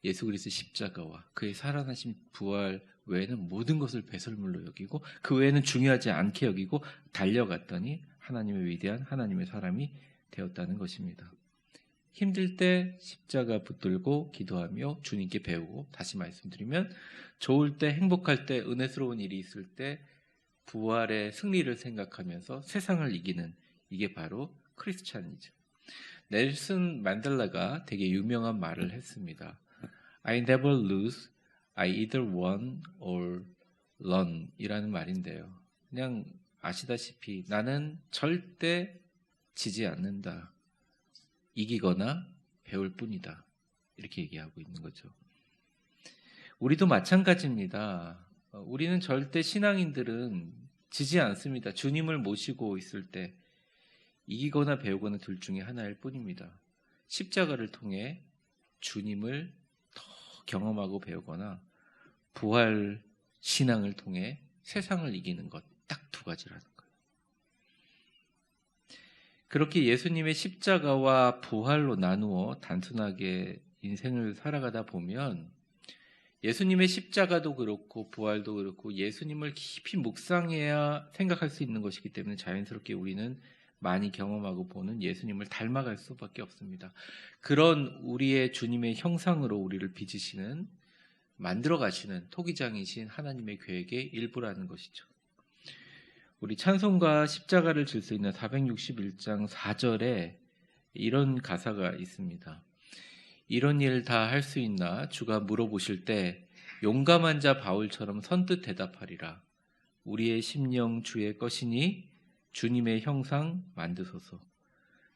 예수 그리스도의 십자가와 그의 살아나신 부활 외에는 모든 것을 배설물로 여기고 그 외에는 중요하지 않게 여기고 달려갔더니 하나님의 위대한 하나님의 사람이 되었다는 것입니다. 힘들 때 십자가 붙들고 기도하며 주님께 배우고, 다시 말씀드리면 좋을 때 행복할 때 은혜스러운 일이 있을 때 부활의 승리를 생각하면서 세상을 이기는, 이게 바로 크리스찬이죠. 넬슨 만델라가 되게 유명한 말을 했습니다. I never lose, I either won or learn 이라는 말인데요. 그냥 아시다시피 나는 절대 지지 않는다. 이기거나 배울 뿐이다. 이렇게 얘기하고 있는 거죠. 우리도 마찬가지입니다. 우리는 절대 신앙인들은 지지 않습니다. 주님을 모시고 있을 때 이기거나 배우거나 둘 중에 하나일 뿐입니다. 십자가를 통해 주님을 더 경험하고 배우거나 부활 신앙을 통해 세상을 이기는 것, 딱 두 가지라는 거예요. 그렇게 예수님의 십자가와 부활로 나누어 단순하게 인생을 살아가다 보면 예수님의 십자가도 그렇고 부활도 그렇고 예수님을 깊이 묵상해야 생각할 수 있는 것이기 때문에 자연스럽게 우리는 많이 경험하고 보는 예수님을 닮아갈 수밖에 없습니다. 그런 우리의 주님의 형상으로 우리를 빚으시는, 만들어 가시는 토기장이신 하나님의 계획의 일부라는 것이죠. 우리 찬송가 십자가를 질 수 있는 461장 4절에 이런 가사가 있습니다. 이런 일 다 할 수 있나 주가 물어보실 때 용감한 자 바울처럼 선뜻 대답하리라. 우리의 심령 주의 것이니 주님의 형상 만드소서.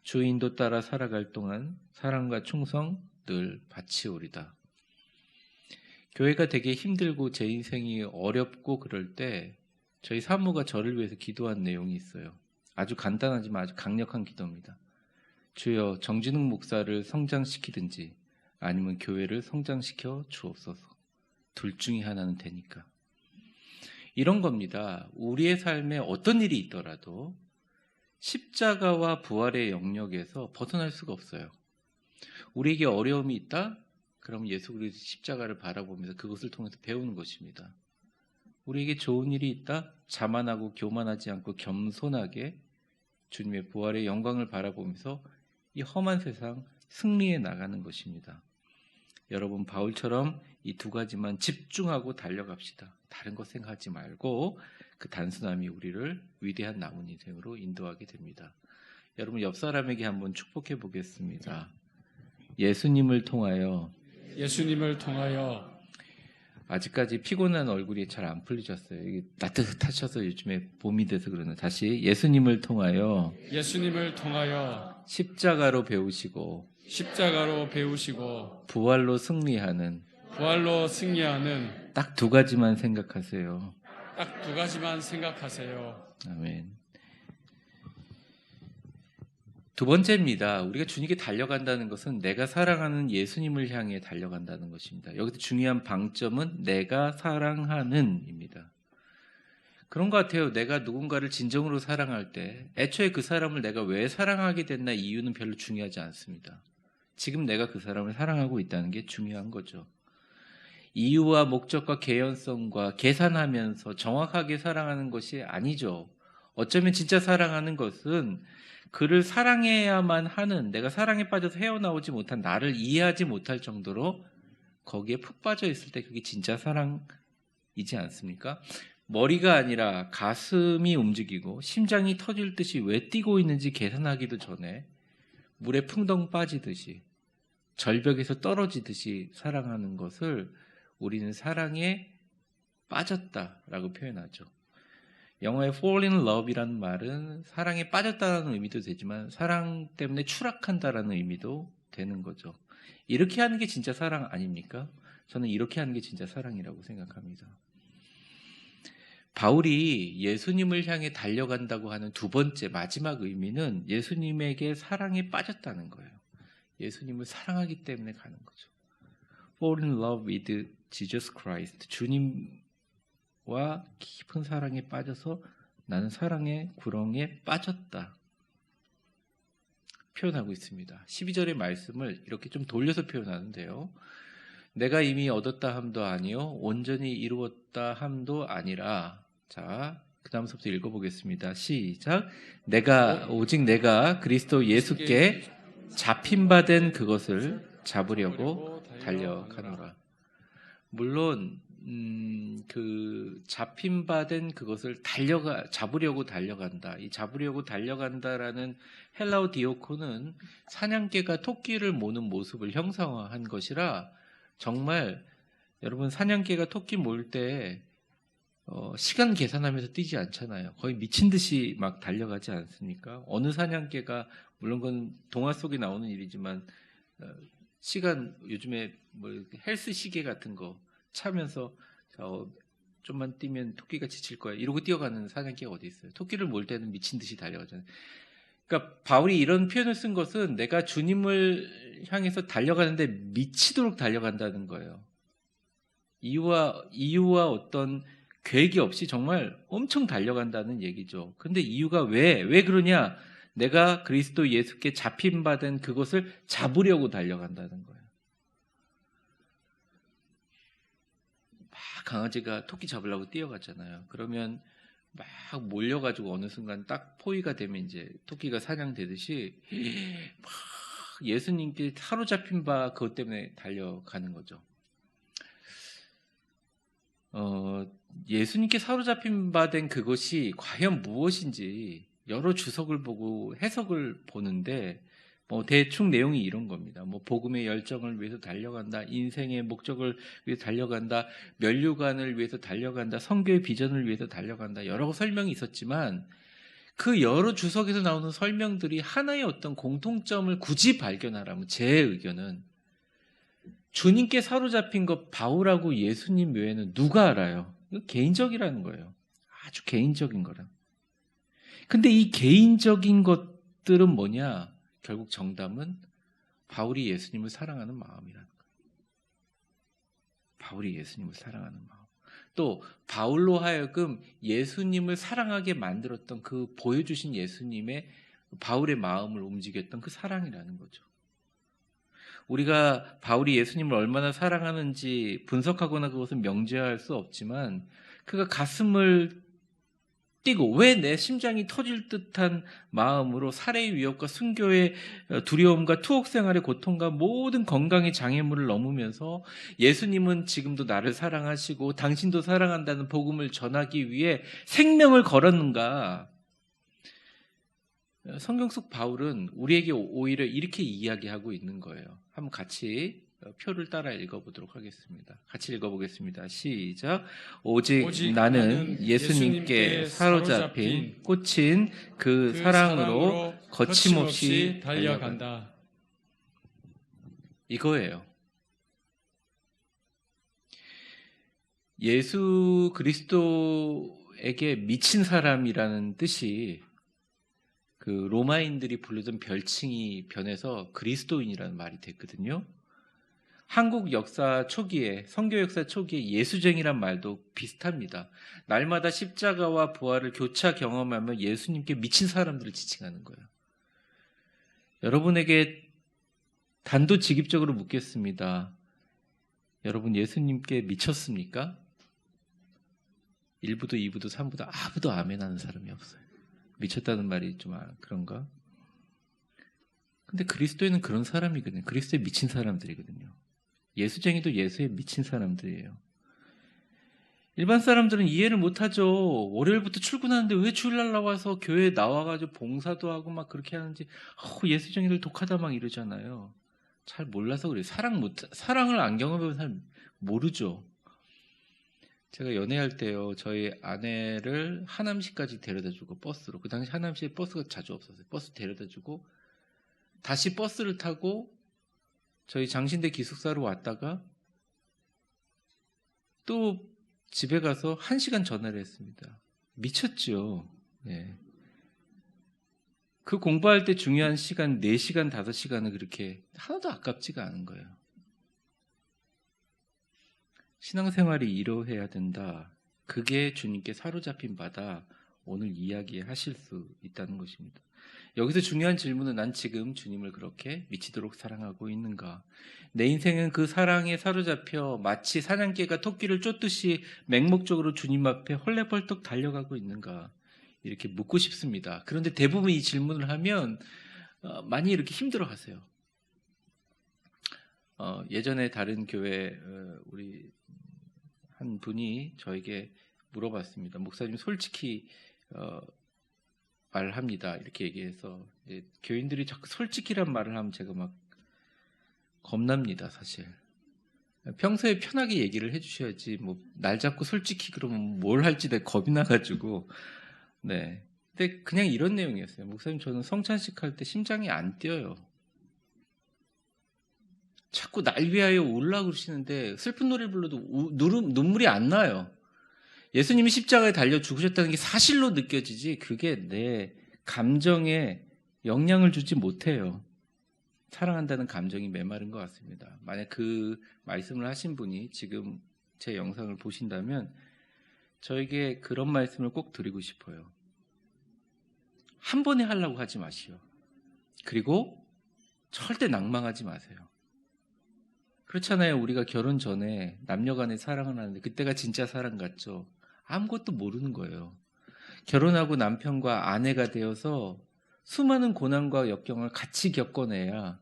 주 인도 따라 살아갈 동안 사랑과 충성 늘 바치오리다. 교회가 되게 힘들고 제 인생이 어렵고 그럴 때 저희 사모가 저를 위해서 기도한 내용이 있어요. 아주 간단하지만 아주 강력한 기도입니다. 주여, 정진욱 목사를 성장시키든지 아니면 교회를 성장시켜 주옵소서. 둘 중에 하나는 되니까. 이런 겁니다. 우리의 삶에 어떤 일이 있더라도 십자가와 부활의 영역에서 벗어날 수가 없어요. 우리에게 어려움이 있다? 그럼 예수 그리스도 십자가를 바라보면서 그것을 통해서 배우는 것입니다. 우리에게 좋은 일이 있다? 자만하고 교만하지 않고 겸손하게 주님의 부활의 영광을 바라보면서 이 험한 세상 승리해 나가는 것입니다. 여러분, 바울처럼 이 두 가지만 집중하고 달려갑시다. 다른 것 생각하지 말고 그 단순함이 우리를 위대한 남은 인생으로 인도하게 됩니다. 여러분, 옆 사람에게 한번 축복해 보겠습니다. 예수님을 통하여 아직까지 피곤한 얼굴이 잘 안 풀리셨어요. 이게 따뜻하셔서 요즘에 봄이 돼서 그러나 다시 예수님을 통하여 십자가로 배우시고 부활로 승리하는 딱 두 가지만 생각하세요. 아멘. 두 번째입니다. 우리가 주님께 달려간다는 것은 내가 사랑하는 예수님을 향해 달려간다는 것입니다. 여기서 중요한 방점은 내가 사랑하는입니다. 그런 것 같아요. 내가 누군가를 진정으로 사랑할 때 애초에 그 사람을 내가 왜 사랑하게 됐나 이유는 별로 중요하지 않습니다. 지금 내가 그 사람을 사랑하고 있다는 게 중요한 거죠. 이유와 목적과 개연성과 계산하면서 정확하게 사랑하는 것이 아니죠. 어쩌면 진짜 사랑하는 것은 그를 사랑해야만 하는, 내가 사랑에 빠져서 헤어나오지 못한 나를 이해하지 못할 정도로 거기에 푹 빠져 있을 때 그게 진짜 사랑이지 않습니까? 머리가 아니라 가슴이 움직이고 심장이 터질 듯이 왜 뛰고 있는지 계산하기도 전에 물에 풍덩 빠지듯이 절벽에서 떨어지듯이 사랑하는 것을 우리는 사랑에 빠졌다라고 표현하죠. 영어의 fall in love이라는 말은 사랑에 빠졌다라는 의미도 되지만 사랑 때문에 추락한다라는 의미도 되는 거죠. 이렇게 하는 게 진짜 사랑 아닙니까? 저는 이렇게 하는 게 진짜 사랑이라고 생각합니다. 바울이 예수님을 향해 달려간다고 하는 두 번째 마지막 의미는 예수님에게 사랑에 빠졌다는 거예요. 예수님을 사랑하기 때문에 가는 거죠. Fall in love with Jesus Christ. 주님과 깊은 사랑에 빠져서 나는 사랑의 구렁에 빠졌다. 표현하고 있습니다. 12절의 말씀을 이렇게 좀 돌려서 표현하는데요. 내가 이미 얻었다 함도 아니요 온전히 이루었다 함도 아니라. 자, 그 다음부터 읽어보겠습니다. 시작. 오직 내가 그리스도 예수께 잡힌 바 된 그것을 잡으려고 달려가노라. 물론 그 잡힌 바 된 그것을 잡으려고 달려간다. 이 잡으려고 달려간다라는 헬라어 디오코는 사냥개가 토끼를 모는 모습을 형상화한 것이라 정말 여러분 사냥개가 토끼 몰 때 시간 계산하면서 뛰지 않잖아요. 거의 미친 듯이 막 달려가지 않습니까? 어느 사냥개가 물론 그건 동화 속에 나오는 일이지만 시간 요즘에 뭐 헬스 시계 같은 거 차면서 좀만 뛰면 토끼가 지칠 거야 이러고 뛰어가는 사냥개가 어디 있어요? 토끼를 몰 때는 미친 듯이 달려가잖아요. 그러니까 바울이 이런 표현을 쓴 것은 내가 주님을 향해서 달려가는데 미치도록 달려간다는 거예요. 이유와 어떤 계획이 없이 정말 엄청 달려간다는 얘기죠. 근데 이유가 왜 그러냐? 내가 그리스도 예수께 잡힌 바 된 그것을 잡으려고 달려간다는 거예요. 막 강아지가 토끼 잡으려고 뛰어갔잖아요. 그러면 막 몰려가지고 어느 순간 딱 포위가 되면 이제 토끼가 사냥되듯이 막 예수님께 사로잡힌 바 그것 때문에 달려가는 거죠. 예수님께 사로잡힌 바 된 그것이 과연 무엇인지 여러 주석을 보고 해석을 보는데 대충 내용이 이런 겁니다. 복음의 열정을 위해서 달려간다, 인생의 목적을 위해서 달려간다, 면류관을 위해서 달려간다, 선교의 비전을 위해서 달려간다, 여러 설명이 있었지만 그 여러 주석에서 나오는 설명들이 하나의 어떤 공통점을 굳이 발견하라면 제 의견은 주님께 사로잡힌 것 바울하고 예수님 외에는 누가 알아요? 이거 개인적이라는 거예요. 아주 개인적인 거라. 근데 이 개인적인 것들은 뭐냐? 결국 정답은 바울이 예수님을 사랑하는 마음이라는 거예요. 바울이 예수님을 사랑하는 마음. 또 바울로 하여금 예수님을 사랑하게 만들었던 그 보여주신 예수님의 바울의 마음을 움직였던 그 사랑이라는 거죠. 우리가 바울이 예수님을 얼마나 사랑하는지 분석하거나 그것을 명제할 수 없지만 그가 가슴을 뛰고 왜 내 심장이 터질 듯한 마음으로 살해의 위협과 순교의 두려움과 투옥 생활의 고통과 모든 건강의 장애물을 넘으면서 예수님은 지금도 나를 사랑하시고 당신도 사랑한다는 복음을 전하기 위해 생명을 걸었는가? 성경 속 바울은 우리에게 오히려 이렇게 이야기하고 있는 거예요. 한번 같이 표를 따라 읽어보도록 하겠습니다. 같이 읽어보겠습니다. 시작. 오직 나는 예수님께 사로잡힌 꽂힌 그 사랑으로 거침없이 달려간다. 이거예요. 예수 그리스도에게 미친 사람이라는 뜻이 그 로마인들이 부르던 별칭이 변해서 그리스도인이라는 말이 됐거든요. 한국 역사 초기에, 선교 역사 초기에 예수쟁이란 말도 비슷합니다. 날마다 십자가와 부활을 교차 경험하며 예수님께 미친 사람들을 지칭하는 거예요. 여러분에게 단도직입적으로 묻겠습니다. 여러분 예수님께 미쳤습니까? 1부도 2부도 3부도 아무도 아멘 하는 사람이 없어요. 미쳤다는 말이 좀 그런가? 근데 그리스도에는 그런 사람이거든요. 그리스도에 미친 사람들이거든요. 예수쟁이도 예수에 미친 사람들이에요. 일반 사람들은 이해를 못하죠. 월요일부터 출근하는데 왜 주일날 나와서 교회에 나와가지고 봉사도 하고 막 그렇게 하는지 예수쟁이들 독하다 막 이러잖아요. 잘 몰라서 그래요. 사랑을 안 경험해본 사람 모르죠. 제가 연애할 때요, 저희 아내를 하남시까지 데려다주고 버스로, 그 당시 하남시에 버스가 자주 없었어요. 버스 데려다주고 다시 버스를 타고 저희 장신대 기숙사로 왔다가 또 집에 가서 1시간 전화를 했습니다. 미쳤죠. 네. 그 공부할 때 중요한 시간 4시간, 5시간은 그렇게 하나도 아깝지가 않은 거예요. 신앙생활이 이러해야 된다. 그게 주님께 사로잡힌 바다. 오늘 이야기하실 수 있다는 것입니다. 여기서 중요한 질문은 난 지금 주님을 그렇게 미치도록 사랑하고 있는가? 내 인생은 그 사랑에 사로잡혀 마치 사냥개가 토끼를 쫓듯이 맹목적으로 주님 앞에 헐레벌떡 달려가고 있는가? 이렇게 묻고 싶습니다. 그런데 대부분 이 질문을 하면 많이 이렇게 힘들어하세요. 예전에 다른 교회 우리 한 분이 저에게 물어봤습니다. 목사님 솔직히 말합니다. 이렇게 얘기해서 교인들이 자꾸 솔직히란 말을 하면 제가 막 겁납니다. 사실 평소에 편하게 얘기를 해주셔야지 뭐 날 잡고 솔직히 그러면 뭘 할지 내가 겁이 나가지고 네. 근데 그냥 이런 내용이었어요. 목사님 저는 성찬식 할 때 심장이 안 뛰어요. 자꾸 날 위하여 울라 그러시는데 슬픈 노래를 불러도 눈물이 안 나요. 예수님이 십자가에 달려 죽으셨다는 게 사실로 느껴지지 그게 내 감정에 영향을 주지 못해요. 사랑한다는 감정이 메마른 것 같습니다. 만약 그 말씀을 하신 분이 지금 제 영상을 보신다면 저에게 그런 말씀을 꼭 드리고 싶어요. 한 번에 하려고 하지 마시오. 그리고 절대 낭망하지 마세요. 그렇잖아요. 우리가 결혼 전에 남녀 간의 사랑을 하는데 그때가 진짜 사랑 같죠. 아무것도 모르는 거예요. 결혼하고 남편과 아내가 되어서 수많은 고난과 역경을 같이 겪어내야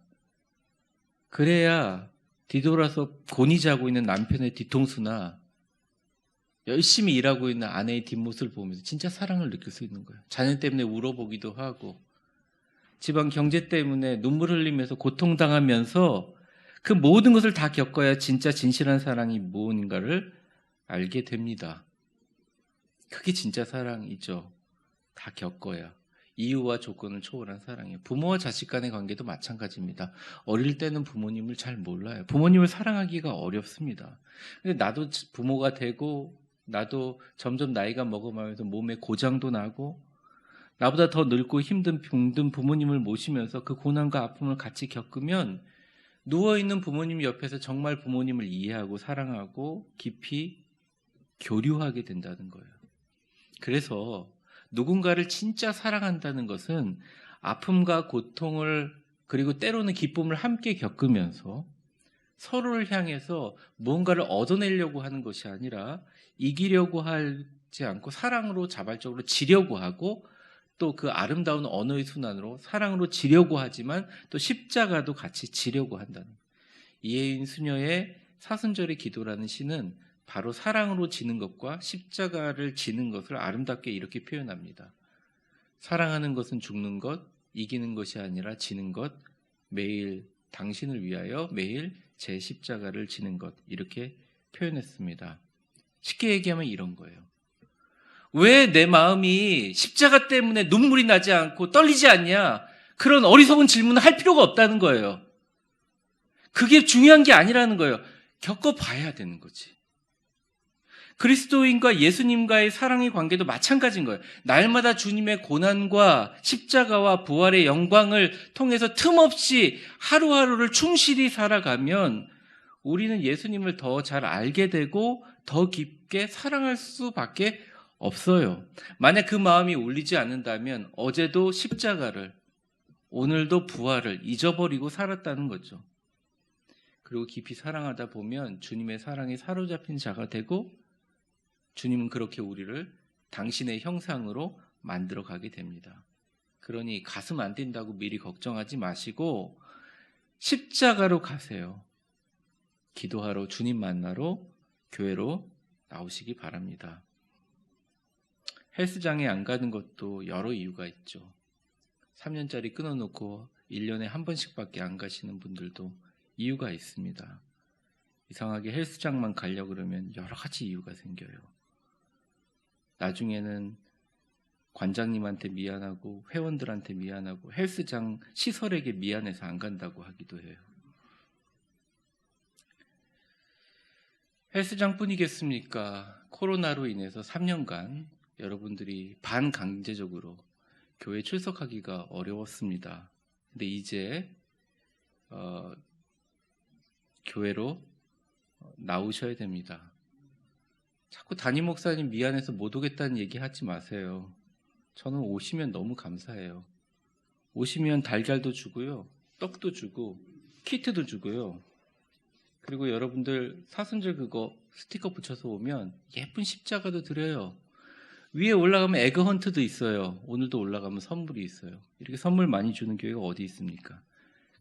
그래야 뒤돌아서 곤히 자고 있는 남편의 뒤통수나 열심히 일하고 있는 아내의 뒷모습을 보면서 진짜 사랑을 느낄 수 있는 거예요. 자녀 때문에 울어보기도 하고 집안 경제 때문에 눈물 흘리면서 고통당하면서 그 모든 것을 다 겪어야 진짜 진실한 사랑이 무엇인가를 알게 됩니다. 그게 진짜 사랑이죠. 다 겪어야. 이유와 조건을 초월한 사랑이에요. 부모와 자식 간의 관계도 마찬가지입니다. 어릴 때는 부모님을 잘 몰라요. 부모님을 사랑하기가 어렵습니다. 근데 나도 부모가 되고 나도 점점 나이가 먹어가면서 몸에 고장도 나고 나보다 더 늙고 힘든 병든 부모님을 모시면서 그 고난과 아픔을 같이 겪으면 누워있는 부모님 옆에서 정말 부모님을 이해하고 사랑하고 깊이 교류하게 된다는 거예요. 그래서 누군가를 진짜 사랑한다는 것은 아픔과 고통을 그리고 때로는 기쁨을 함께 겪으면서 서로를 향해서 무언가를 얻어내려고 하는 것이 아니라 이기려고 하지 않고 사랑으로 자발적으로 지려고 하고 또 그 아름다운 언어의 순환으로 사랑으로 지려고 하지만 또 십자가도 같이 지려고 한다는 이혜인 수녀의 사순절의 기도라는 시는 바로 사랑으로 지는 것과 십자가를 지는 것을 아름답게 이렇게 표현합니다. 사랑하는 것은 죽는 것, 이기는 것이 아니라 지는 것, 매일 당신을 위하여 매일 제 십자가를 지는 것, 이렇게 표현했습니다. 쉽게 얘기하면 이런 거예요. 왜 내 마음이 십자가 때문에 눈물이 나지 않고 떨리지 않냐? 그런 어리석은 질문을 할 필요가 없다는 거예요. 그게 중요한 게 아니라는 거예요. 겪어봐야 되는 거지. 그리스도인과 예수님과의 사랑의 관계도 마찬가지인 거예요. 날마다 주님의 고난과 십자가와 부활의 영광을 통해서 틈없이 하루하루를 충실히 살아가면 우리는 예수님을 더 잘 알게 되고 더 깊게 사랑할 수밖에 없어요. 만약 그 마음이 울리지 않는다면 어제도 십자가를, 오늘도 부활을 잊어버리고 살았다는 거죠. 그리고 깊이 사랑하다 보면 주님의 사랑에 사로잡힌 자가 되고 주님은 그렇게 우리를 당신의 형상으로 만들어 가게 됩니다. 그러니 가슴 안 뛴다고 미리 걱정하지 마시고 십자가로 가세요. 기도하러, 주님 만나러 교회로 나오시기 바랍니다. 헬스장에 안 가는 것도 여러 이유가 있죠. 3년짜리 끊어놓고 1년에 한 번씩밖에 안 가시는 분들도 이유가 있습니다. 이상하게 헬스장만 가려고 그러면 여러 가지 이유가 생겨요. 나중에는 관장님한테 미안하고 회원들한테 미안하고 헬스장 시설에게 미안해서 안 간다고 하기도 해요. 헬스장뿐이겠습니까? 코로나로 인해서 3년간 여러분들이 반강제적으로 교회 출석하기가 어려웠습니다. 근데 이제 교회로 나오셔야 됩니다. 자꾸 담임 목사님 미안해서 못 오겠다는 얘기 하지 마세요. 저는 오시면 너무 감사해요. 오시면 달걀도 주고요, 떡도 주고, 키트도 주고요. 그리고 여러분들 사순절 그거 스티커 붙여서 오면 예쁜 십자가도 드려요. 위에 올라가면 에그헌트도 있어요. 오늘도 올라가면 선물이 있어요. 이렇게 선물 많이 주는 교회가 어디 있습니까?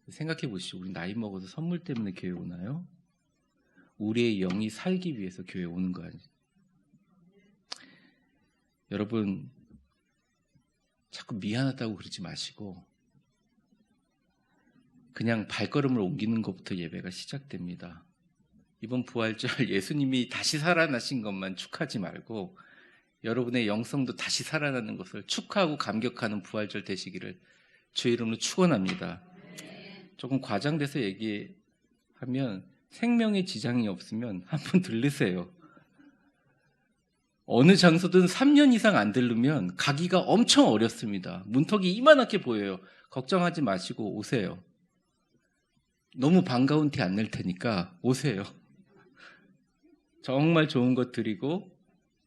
생각해 보시죠. 우리 나이 먹어서 선물 때문에 교회 오나요? 우리의 영이 살기 위해서 교회 오는 거 아니죠? 여러분, 자꾸 미안하다고 그러지 마시고 그냥 발걸음을 옮기는 것부터 예배가 시작됩니다. 이번 부활절 예수님이 다시 살아나신 것만 축하하지 말고 여러분의 영성도 다시 살아나는 것을 축하하고 감격하는 부활절 되시기를 주의 이름으로 축원합니다. 조금 과장돼서 얘기하면 생명에 지장이 없으면 한번 들르세요. 어느 장소든 3년 이상 안 들르면 가기가 엄청 어렵습니다. 문턱이 이만하게 보여요. 걱정하지 마시고 오세요. 너무 반가운 티 안 낼 테니까 오세요. 정말 좋은 것 드리고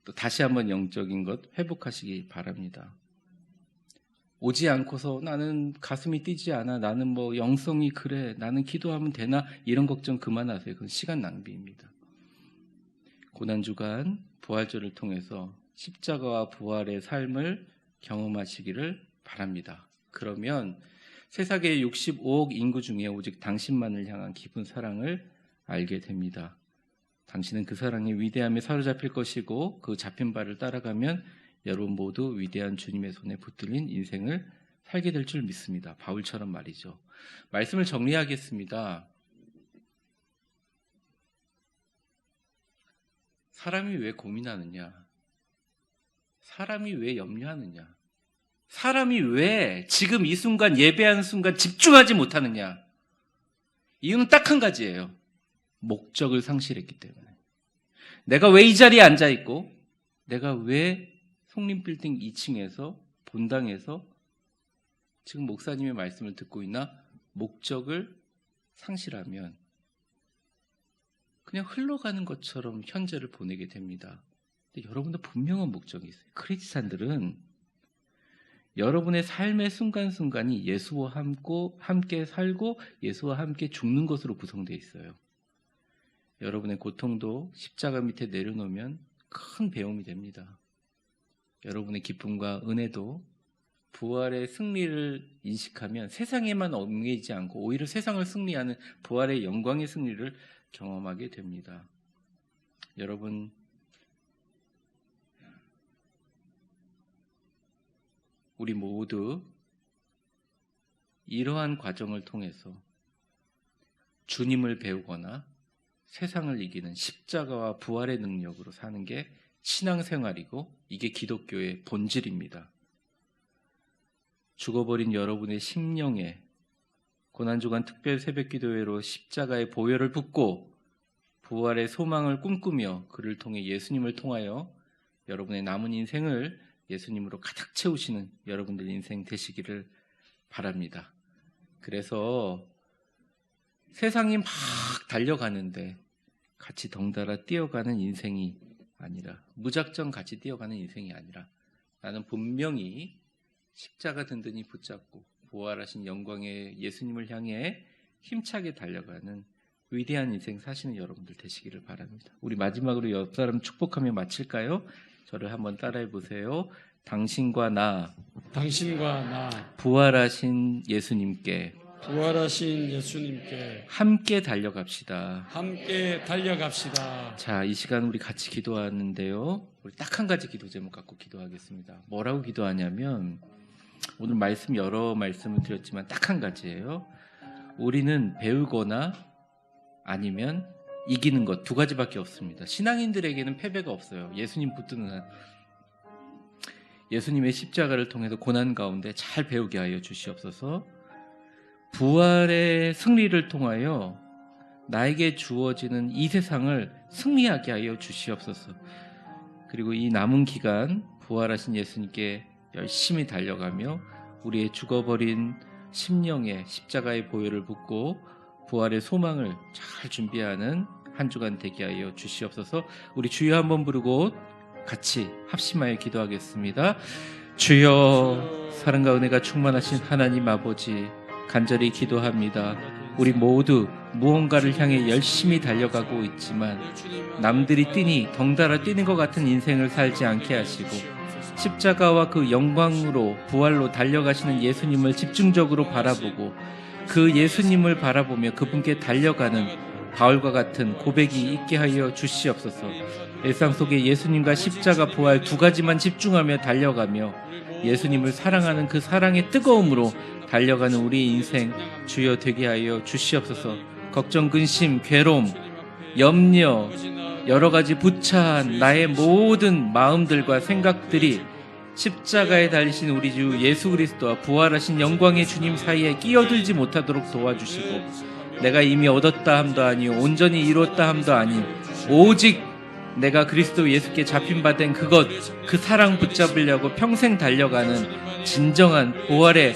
또 다시 한번 영적인 것 회복하시기 바랍니다. 오지 않고서 나는 가슴이 뛰지 않아, 나는 뭐 영성이 그래, 나는 기도하면 되나, 이런 걱정 그만하세요. 그건 시간 낭비입니다. 고난주간 부활절을 통해서 십자가와 부활의 삶을 경험하시기를 바랍니다. 그러면 세상의 65억 인구 중에 오직 당신만을 향한 깊은 사랑을 알게 됩니다. 당신은 그 사랑의 위대함에 사로잡힐 것이고 그 잡힌 바를 따라가면 여러분 모두 위대한 주님의 손에 붙들린 인생을 살게 될 줄 믿습니다. 바울처럼 말이죠. 말씀을 정리하겠습니다. 사람이 왜 고민하느냐? 사람이 왜 염려하느냐? 사람이 왜 지금 이 순간 예배하는 순간 집중하지 못하느냐? 이유는 딱 한 가지예요. 목적을 상실했기 때문에. 내가 왜 이 자리에 앉아있고 내가 왜 송림빌딩 2층에서 본당에서 지금 목사님의 말씀을 듣고 있나? 목적을 상실하면 그냥 흘러가는 것처럼 현재를 보내게 됩니다. 근데 여러분도 분명한 목적이 있어요. 크리스찬들은 여러분의 삶의 순간순간이 예수와 함께 살고 예수와 함께 죽는 것으로 구성되어 있어요. 여러분의 고통도 십자가 밑에 내려놓으면 큰 배움이 됩니다. 여러분의 기쁨과 은혜도 부활의 승리를 인식하면 세상에만 얽매이지 않고 오히려 세상을 승리하는 부활의 영광의 승리를 경험하게 됩니다. 여러분, 우리 모두 이러한 과정을 통해서 주님을 배우거나 세상을 이기는 십자가와 부활의 능력으로 사는 게 신앙생활이고 이게 기독교의 본질입니다. 죽어버린 여러분의 심령에 고난주간 특별 새벽기도회로 십자가의 보혈을 붓고 부활의 소망을 꿈꾸며 그를 통해 예수님을 통하여 여러분의 남은 인생을 예수님으로 가득 채우시는 여러분들 인생 되시기를 바랍니다. 그래서 세상이 막 달려가는데 같이 덩달아 뛰어가는 인생이 아니라, 무작정 같이 뛰어가는 인생이 아니라, 나는 분명히 십자가 든든히 붙잡고 부활하신 영광의 예수님을 향해 힘차게 달려가는 위대한 인생 사시는 여러분들 되시기를 바랍니다. 우리 마지막으로 옆 사람 축복하며 마칠까요? 저를 한번 따라해 보세요. 당신과 나 부활하신 예수님께 함께 달려갑시다. 자, 이 시간 우리 같이 기도하는데요. 우리 딱 한 가지 기도 제목 갖고 기도하겠습니다. 뭐라고 기도하냐면, 오늘 말씀 여러 말씀을 드렸지만 딱 한 가지예요. 우리는 배우거나 아니면 이기는 것 두 가지밖에 없습니다. 신앙인들에게는 패배가 없어요. 예수님 붙드는 한. 예수님의 십자가를 통해서 고난 가운데 잘 배우게 하여 주시옵소서. 부활의 승리를 통하여 나에게 주어지는 이 세상을 승리하게 하여 주시옵소서. 그리고 이 남은 기간 부활하신 예수님께 열심히 달려가며 우리의 죽어버린 심령에 십자가의 보혈을 붓고 부활의 소망을 잘 준비하는 한 주간 되게 하여 주시옵소서. 우리 주여 한번 부르고 같이 합심하여 기도하겠습니다. 주여, 사랑과 은혜가 충만하신 하나님 아버지, 간절히 기도합니다. 우리 모두 무언가를 향해 열심히 달려가고 있지만 남들이 뛰니 덩달아 뛰는 것 같은 인생을 살지 않게 하시고 십자가와 그 영광으로 부활로 달려가시는 예수님을 집중적으로 바라보고 그 예수님을 바라보며 그분께 달려가는 바울과 같은 고백이 있게 하여 주시옵소서. 일상 속에 예수님과 십자가 부활 두 가지만 집중하며 달려가며 예수님을 사랑하는 그 사랑의 뜨거움으로 달려가는 우리의 인생 주여 되게 하여 주시옵소서. 걱정, 근심, 괴로움, 염려, 여러 가지 부차한 나의 모든 마음들과 생각들이 십자가에 달리신 우리 주 예수 그리스도와 부활하신 영광의 주님 사이에 끼어들지 못하도록 도와주시고, 내가 이미 얻었다 함도 아니요 온전히 이루었다 함도 아닌 오직 내가 그리스도 예수께 잡힌 바 된 그것, 그 사랑 붙잡으려고 평생 달려가는 진정한 부활의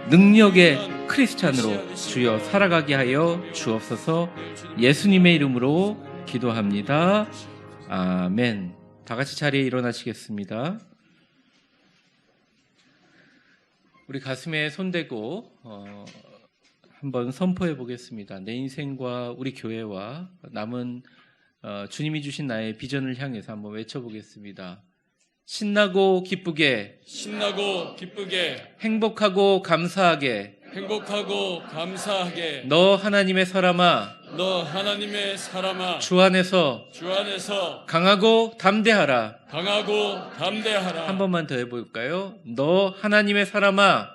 능력의 크리스찬으로 주여 살아가게 하여 주옵소서. 예수님의 이름으로 기도합니다. 아멘. 다 같이 자리에 일어나시겠습니다. 우리 가슴에 손대고 한번 선포해 보겠습니다. 내 인생과 우리 교회와 남은 주님이 주신 나의 비전을 향해서 한번 외쳐보겠습니다. 신나고 기쁘게 행복하고 감사하게 너 하나님의 사람아 주 안에서 강하고 담대하라. 한 번만 더 해볼까요? 너 하나님의 사람아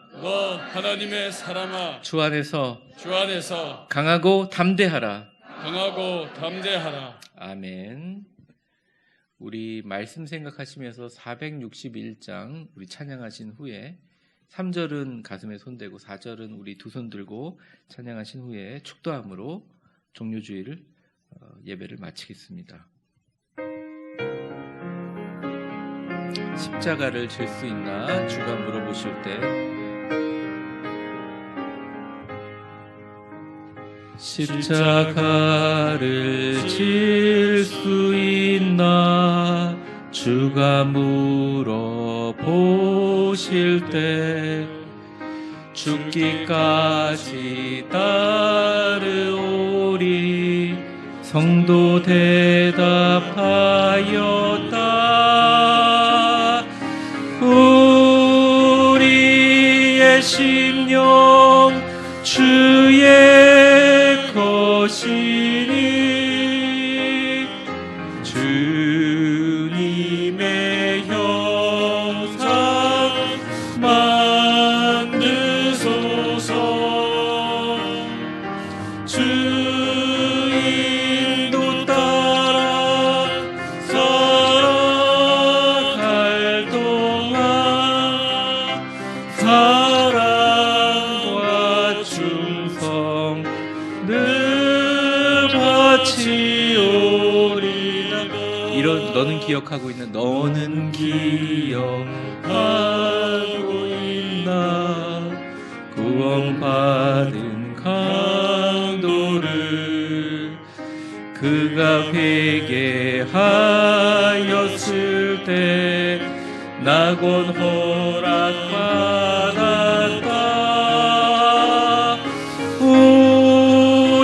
주 안에서 강하고 담대하라. 아멘. 우리 말씀 생각하시면서 461장 우리 찬양하신 후에 3절은 가슴에 손대고 4절은 우리 두 손 들고 찬양하신 후에 축도함으로 종료주의를 예배를 마치겠습니다. 십자가를 질 수 있나 주가 물어보실 때 십자가를 질 수 있나 주가 물어보실 때 죽기까지 따르오리 성도 대답하였다. 우리의 심령 주의 것이니 주님의 형상 만드소서. 주 인도 따라 살아갈 동안 사랑과 충성 늘 바치오리라. 이런 너는 기억하고 있나? 너는 기억하고 있나? 구원받은 강도를 그가 회개하였을 때 낙원 허락받았다.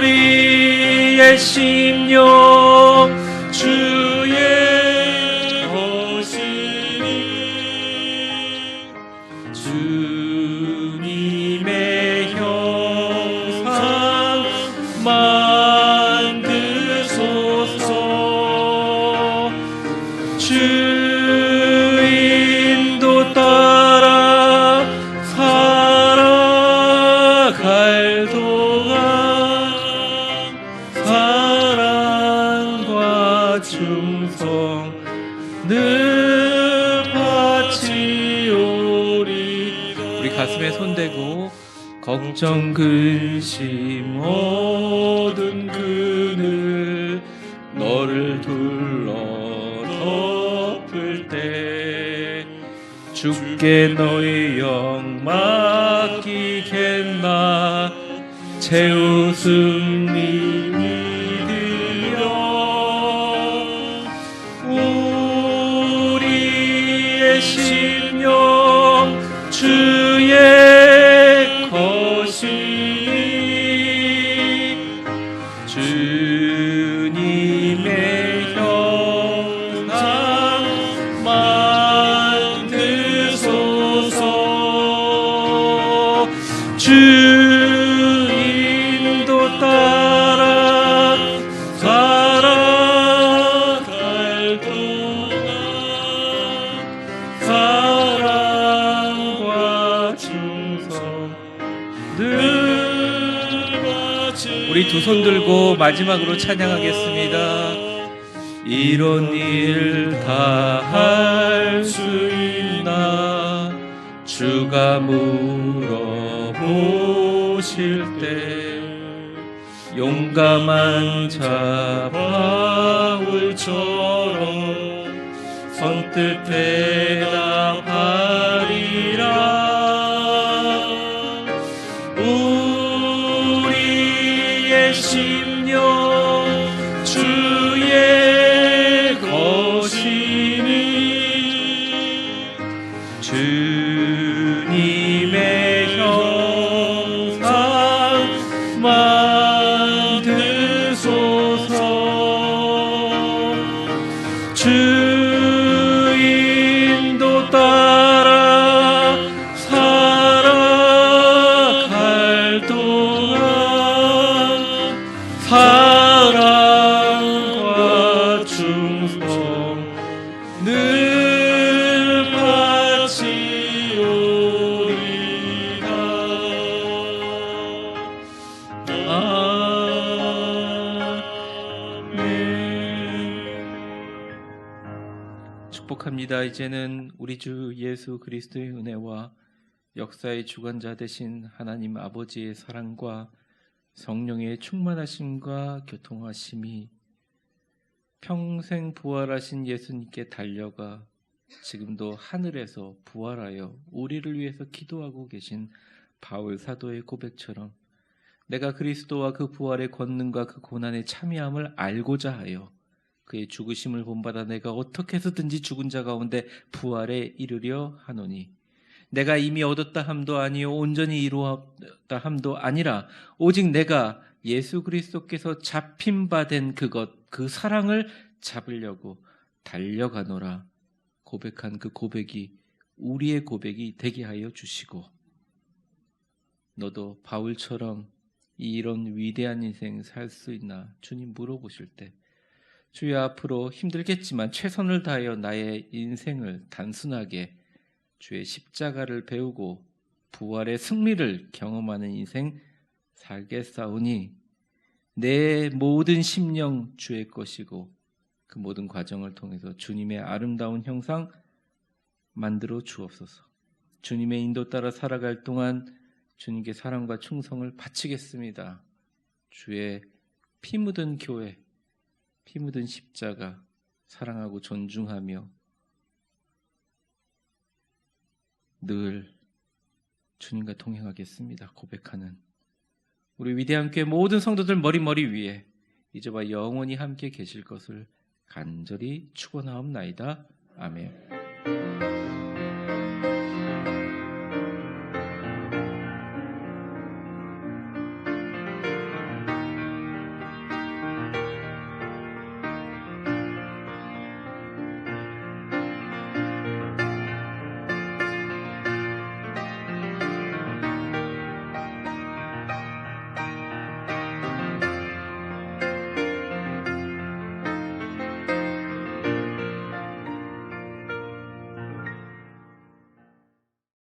우리의 심령 주의 것이니 주님의 형상 만드소서. 주 인도 따라 살아갈 동안 사랑과 충성 늘 바치오리. 우리 가슴에 손대고 걱정 근심 모든 그늘 너를 둘러 덮을 때 주께 너의 영 맡기겠나. 채웃음 믿으려. 우리의 심령 주의 것이니 주님의 형상 만드소서. 주 인도 따라 살아갈 동안 사랑과 충성 늘 바치오리. 우리 두 손 들고 마지막으로 찬양하겠습니다. 이런 일 다 할 수 있나 주가 물어보실 때 용감한 자 바울처럼 선뜻 대답하리라. 우리의 심령 주의 것이니 주님의 형상 만드소서. 주 인도 따라 살아갈 동안 사랑과 충성 늘 바치오리라. 아멘. 축복합니다. 이제는 우리 주 예수 그리스도의 은혜와 역사의 주관자 되신 하나님 아버지의 사랑과 성령의 충만하심과 교통하심이 평생 부활하신 예수님께 달려가 지금도 하늘에서 부활하여 우리를 위해서 기도하고 계신 바울 사도의 고백처럼 내가 그리스도와 그 부활의 권능과 그 고난의 참여함을 알고자 하여 그의 죽으심을 본받아 내가 어떻게 해서든지 죽은 자 가운데 부활에 이르려 하노니 내가 이미 얻었다 함도 아니요 온전히 이루었다 함도 아니라 오직 내가 예수 그리스도께서 잡힌 바 된 그것, 그 사랑을 잡으려고 달려가노라 고백한 그 고백이 우리의 고백이 되게 하여 주시고, 너도 바울처럼 이런 위대한 인생 살 수 있나 주님 물어보실 때, 주여 앞으로 힘들겠지만 최선을 다하여 나의 인생을 단순하게 주의 십자가를 배우고 부활의 승리를 경험하는 인생 살겠사오니 내 모든 심령 주의 것이고 그 모든 과정을 통해서 주님의 아름다운 형상 만들어 주옵소서. 주님의 인도 따라 살아갈 동안 주님께 사랑과 충성을 바치겠습니다. 주의 피 묻은 교회, 피 묻은 십자가 사랑하고 존중하며 늘 주님과 동행하겠습니다. 고백하는 우리 위대한 교회 모든 성도들 머리 위에 이제와 영원히 함께 계실 것을 간절히 축원하옵나이다. 아멘.